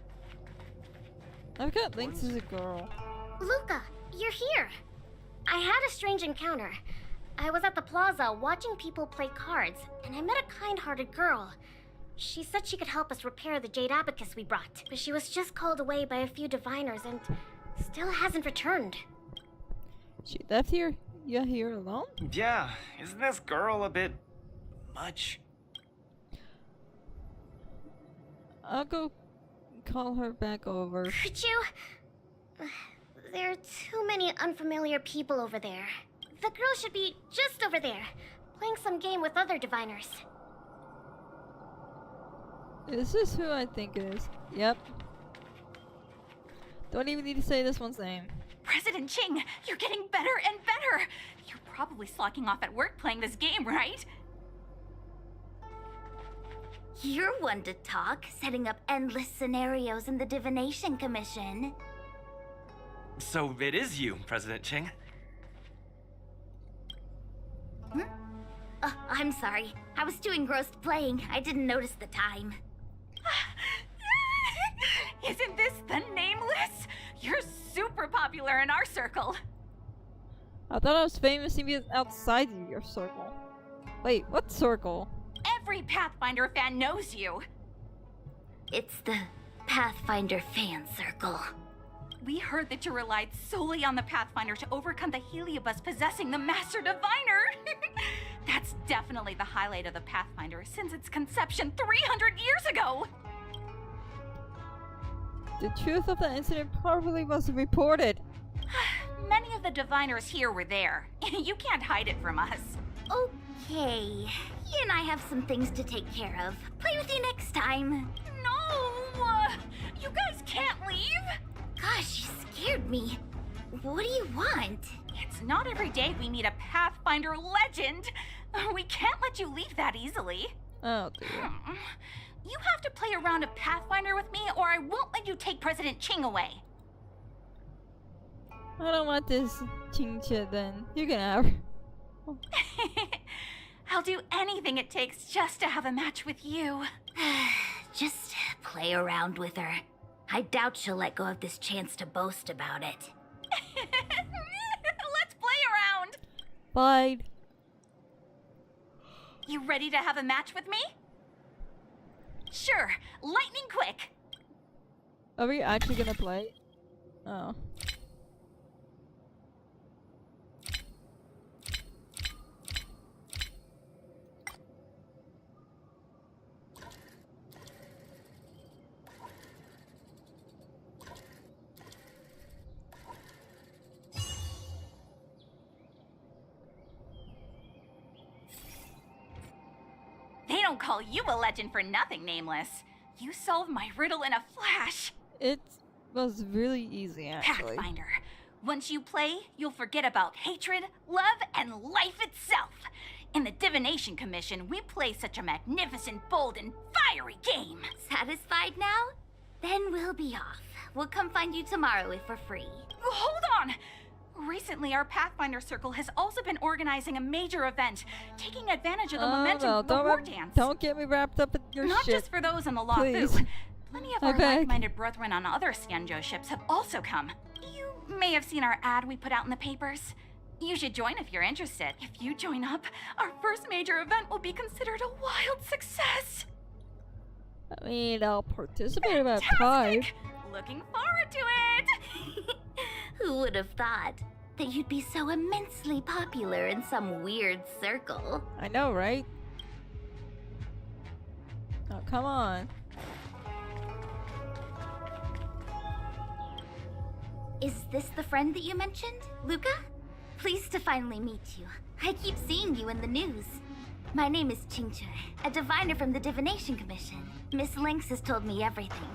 I've got Lynx as a girl. Luca, you're here. I had a strange encounter. I was at the plaza watching people play cards, and I met a kind-hearted girl. She said she could help us repair the Jade Abacus we brought, but she was just called away by a few diviners and still hasn't returned. She left here? You're here alone? Yeah, isn't this girl a bit much? I'll go call her back over. Could you? There are too many unfamiliar people over there. The girl should be just over there, playing some game with other diviners. Is this who I think it is? Yep. Don't even need to say this one's name. President Ching, you're getting better and better! You're probably slacking off at work playing this game, right? You're one to talk, setting up endless scenarios in the Divination Commission. So it is you, President Ching. I'm sorry. I was too engrossed playing. I didn't notice the time. Isn't this the Nameless? You're super popular in our circle. I thought I was famous even outside of your circle. Wait, what circle? Every Pathfinder fan knows you. It's the Pathfinder fan circle. We heard that you relied solely on the Pathfinder to overcome the Heliobus possessing the Master Diviner. That's definitely the highlight of the Pathfinder since its conception 300 years ago. The truth of the incident probably wasn't reported. Many of the diviners here were there. You can't hide it from us. Okay. You and I have some things to take care of. Play with you next time. No! You guys can't leave! Gosh, you scared me. What do you want? It's not every day we meet a Pathfinder legend. We can't let you leave that easily. Oh, dear. You have to play a round of Pathfinder with me, or I won't let you take President Ching away. I don't want this Ching-Chia then. You can have her. I'll do anything it takes just to have a match with you. Just play around with her. I doubt she'll let go of this chance to boast about it. Let's play around! Fine. You ready to have a match with me? Sure, lightning quick. Are we actually gonna play? Oh. They don't call you a legend for nothing, Nameless. You solved my riddle in a flash. It was really easy, actually. Pathfinder. Once you play, you'll forget about hatred, love, and life itself. In the Divination Commission, we play such a magnificent, bold, and fiery game. Satisfied now? Then we'll be off. We'll come find you tomorrow if we're free. Hold on! Recently, our Pathfinder Circle has also been organizing a major event, taking advantage of the momentum of the war dance. Don't get me wrapped up in your Not shit. just for those on the Law Please. Fu. Plenty of our like-minded brethren on other Xianzhou ships have also come. You may have seen our ad we put out in the papers. You should join if you're interested. If you join up, our first major event will be considered a wild success. I mean, I'll participate if I have time. Looking forward to it! Who would have thought that you'd be so immensely popular in some weird circle? I know, right? Oh, come on. Is this the friend that you mentioned, Luca? Pleased to finally meet you. I keep seeing you in the news. My name is Chingche, a diviner from the Divination Commission. Miss Lynx has told me everything.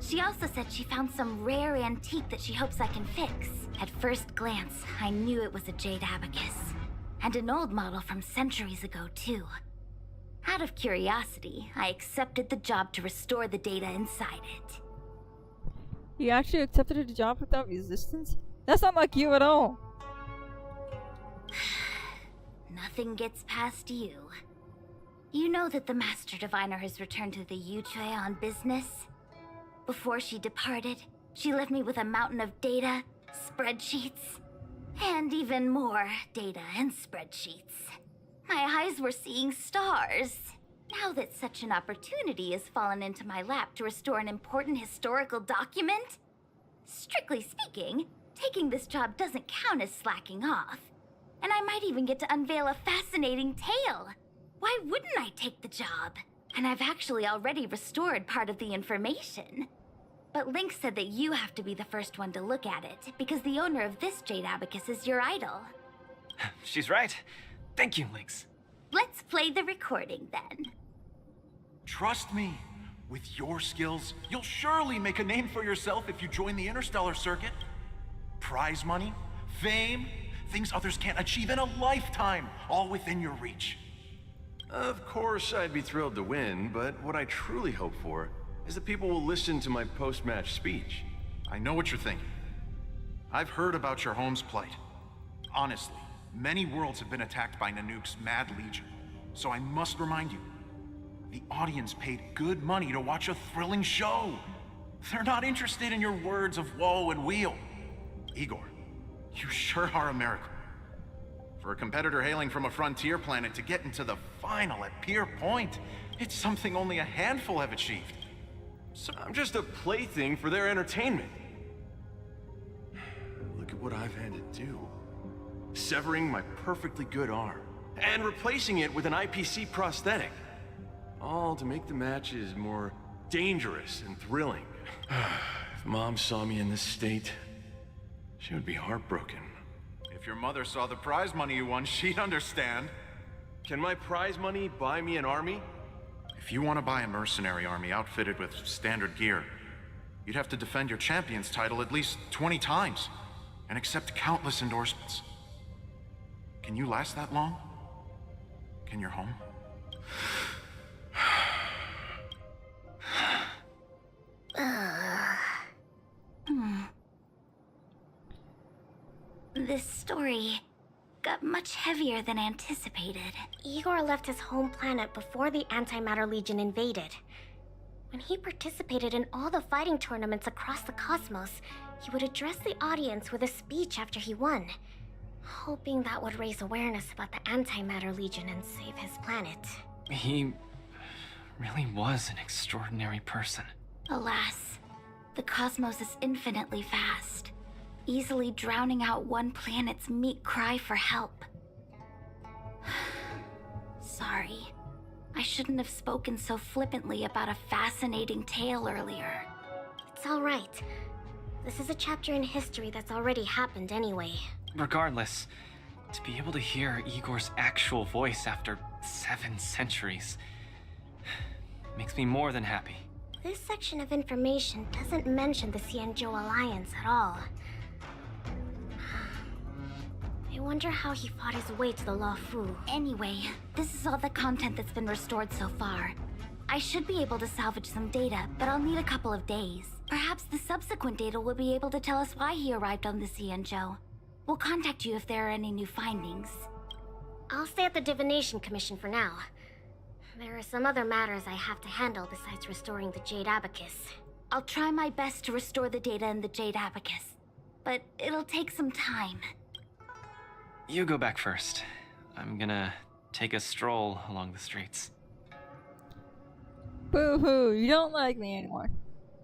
She also said she found some rare antique that she hopes I can fix. At first glance, I knew it was a jade abacus. And an old model from centuries ago, too. Out of curiosity, I accepted the job to restore the data inside it. You actually accepted the job without resistance? That's not like you at all. Nothing gets past you. You know that the Master Diviner has returned to the Yuche on business? Before she departed, she left me with a mountain of data, spreadsheets, and even more data and spreadsheets. My eyes were seeing stars. Now that such an opportunity has fallen into my lap to restore an important historical document, strictly speaking, taking this job doesn't count as slacking off. And I might even get to unveil a fascinating tale. Why wouldn't I take the job? And I've actually already restored part of the information. But Link said that you have to be the first one to look at it, because the owner of this jade abacus is your idol. She's right. Thank you, Lynx. Let's play the recording then. Trust me, with your skills, you'll surely make a name for yourself if you join the interstellar circuit. Prize money, fame, things others can't achieve in a lifetime, all within your reach. Of course, I'd be thrilled to win, but what I truly hope for is that people will listen to my post-match speech. I know what you're thinking. I've heard about your home's plight. Honestly, many worlds have been attacked by Nanook's Mad Legion, so I must remind you, the audience paid good money to watch a thrilling show. They're not interested in your words of woe and weal. Igor, you sure are a miracle. For a competitor hailing from a frontier planet to get into the final at Pier Point, it's something only a handful have achieved. So I'm just a plaything for their entertainment. Look at what I've had to do. Severing my perfectly good arm, and replacing it with an IPC prosthetic. All to make the matches more dangerous and thrilling. If Mom saw me in this state, she would be heartbroken. If your mother saw the prize money you won, she'd understand. Can my prize money buy me an army? If you want to buy a mercenary army outfitted with standard gear, you'd have to defend your champion's title at least 20 times, and accept countless endorsements. Can you last that long? Can your home? This story got much heavier than anticipated. Igor left his home planet before the Antimatter Legion invaded. When he participated in all the fighting tournaments across the cosmos, he would address the audience with a speech after he won, hoping that would raise awareness about the Antimatter Legion and save his planet. He really was an extraordinary person. Alas, the cosmos is infinitely vast, easily drowning out one planet's meek cry for help. Sorry. I shouldn't have spoken so flippantly about a fascinating tale earlier. It's all right. This is a chapter in history that's already happened anyway. Regardless, to be able to hear Igor's actual voice after 7 centuries makes me more than happy. This section of information doesn't mention the Xianzhou Alliance at all. I wonder how he fought his way to the Luofu. Anyway, this is all the content that's been restored so far. I should be able to salvage some data, but I'll need a couple of days. Perhaps the subsequent data will be able to tell us why he arrived on the Xianzhou. We'll contact you if there are any new findings. I'll stay at the Divination Commission for now. There are some other matters I have to handle besides restoring the Jade Abacus. I'll try my best to restore the data in the Jade Abacus, but it'll take some time. You go back first. I'm gonna take a stroll along the streets. Boo-hoo, you don't like me anymore.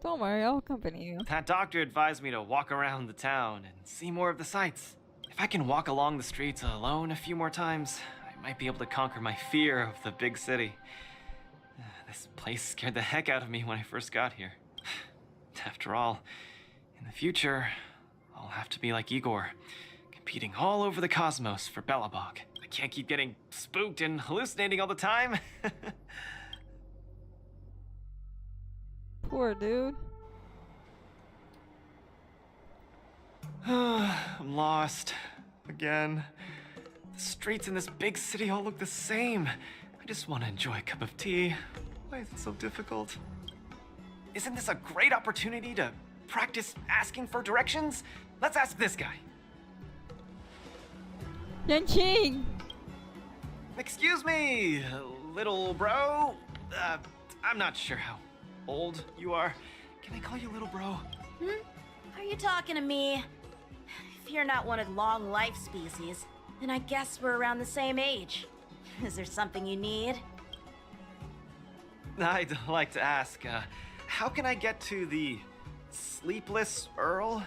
Don't worry, I'll accompany you. That doctor advised me to walk around the town and see more of the sights. If I can walk along the streets alone a few more times, I might be able to conquer my fear of the big city. This place scared the heck out of me when I first got here. After all, in the future, I'll have to be like Igor, competing all over the cosmos for Belobog. I can't keep getting spooked and hallucinating all the time. Poor dude. I'm lost. Again. The streets in this big city all look the same. I just want to enjoy a cup of tea. Why is it so difficult? Isn't this a great opportunity to practice asking for directions? Let's ask this guy. Yanqing! Excuse me, little bro? I'm not sure how old you are. Can I call you little bro? Are you talking to me? If you're not one of long life species, then I guess we're around the same age. Is there something you need? I'd like to ask, how can I get to the Sleepless Earl?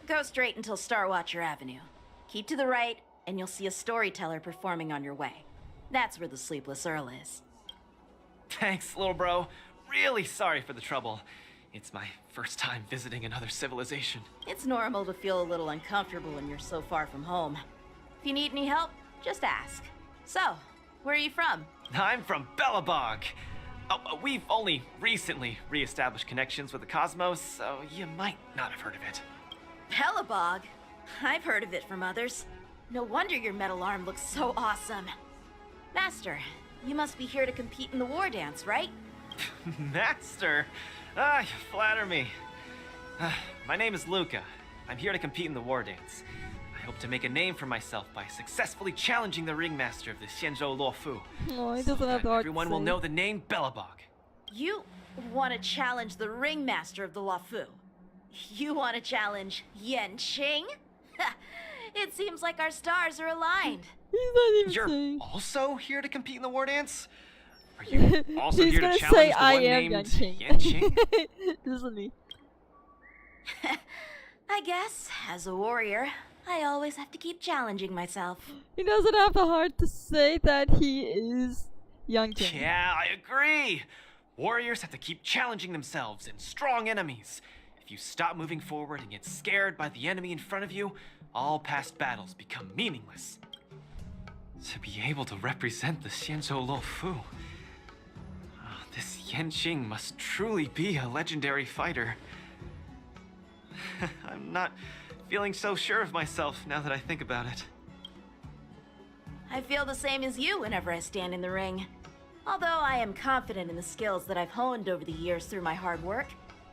Go straight until Starwatcher Avenue. Keep to the right, and you'll see a storyteller performing on your way. That's where the Sleepless Earl is. Thanks, little bro. Really sorry for the trouble. It's my first time visiting another civilization. It's normal to feel a little uncomfortable when you're so far from home. If you need any help, just ask. So, where are you from? I'm from Belobog. Oh, we've only recently re-established connections with the cosmos, so you might not have heard of it. Belobog? I've heard of it from others. No wonder your metal arm looks so awesome. Master, you must be here to compete in the war dance, right? Master? You flatter me. My name is Luca. I'm here to compete in the war dance. I hope to make a name for myself by successfully challenging the ringmaster of the Xianzhou Luofu. Oh, he doesn't have the heart to everyone will say. know the name Belobog. You want to challenge the ringmaster of the Luofu? You want to challenge Yanqing? It seems like our stars are aligned. He's not even You're saying. also here to compete in the war dance? Are you also He's here gonna to challenge say the I one am named Yanqing. Yanqing? Isn't he? I guess, as a warrior, I always have to keep challenging myself. He doesn't have the heart to say that he is Yanqing. Yeah, I agree. Warriors have to keep challenging themselves and strong enemies. If you stop moving forward and get scared by the enemy in front of you, all past battles become meaningless. To be able to represent the Xianzhou Luofu, this Yanqing must truly be a legendary fighter. I'm not feeling so sure of myself now that I think about it. I feel the same as you whenever I stand in the ring. Although I am confident in the skills that I've honed over the years through my hard work,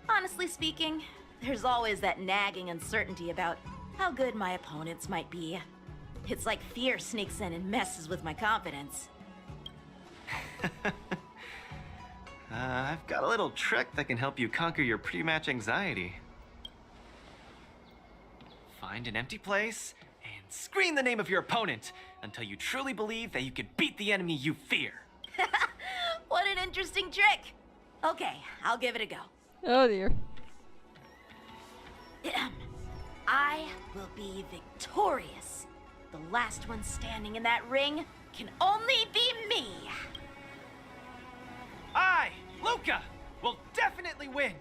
honestly speaking, there's always that nagging uncertainty about how good my opponents might be. It's like fear sneaks in and messes with my confidence. I've got a little trick that can help you conquer your pre-match anxiety. Find an empty place and scream the name of your opponent until you truly believe that you can beat the enemy you fear. What an interesting trick! Okay, I'll give it a go. Oh dear. I will be victorious. The last one standing in that ring can only be me. I, Luca, will definitely win.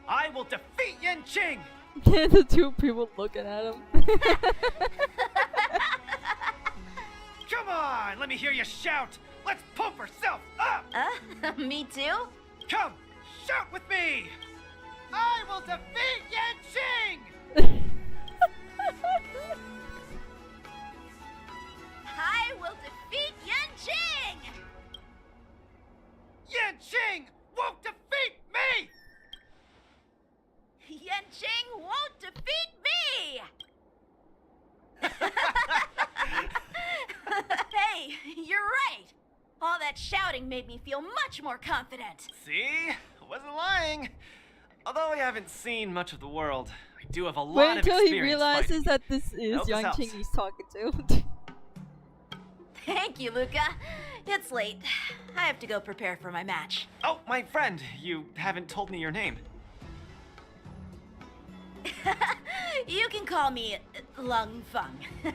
I will defeat Yanqing. The two people looking at him. Come on, let me hear you shout. Let's pump ourselves up. Me too? Come, shout with me. I will defeat Yanqing. I will defeat Yanqing! Yanqing won't defeat me! Yanqing won't defeat me! Hey, you're right! All that shouting made me feel much more confident. See? I wasn't lying. Although I haven't seen much of the world, I do have a Wait lot of until experience he realizes fighting. that this is Hope this Yanqing helps. he's talking to. Thank you, Luca. It's late. I have to go prepare for my match. Oh, my friend, you haven't told me your name. You can call me Lung Feng.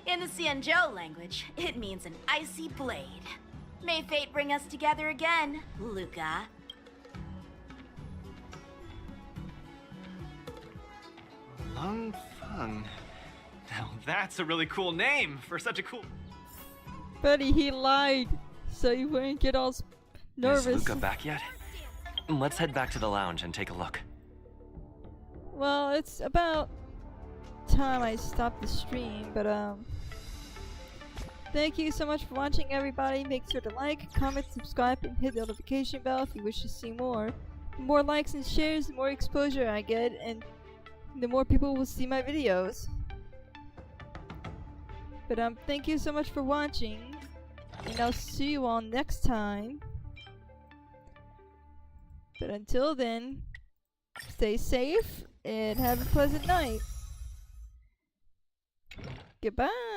In the Xianzhou language, it means an icy blade. May fate bring us together again, Luca. Lung Feng. Now that's a really cool name for such a cool... Buddy, he lied, so you wouldn't get all nervous. Is Luca back yet? Let's head back to the lounge and take a look. Well, it's about time I stopped the stream, but thank you so much for watching, everybody. Make sure to like, comment, subscribe, and hit the notification bell if you wish to see more. The more likes and shares, the more exposure I get, and the more people will see my videos. But thank you so much for watching, and I'll see you all next time. But until then, stay safe and have a pleasant night. Goodbye.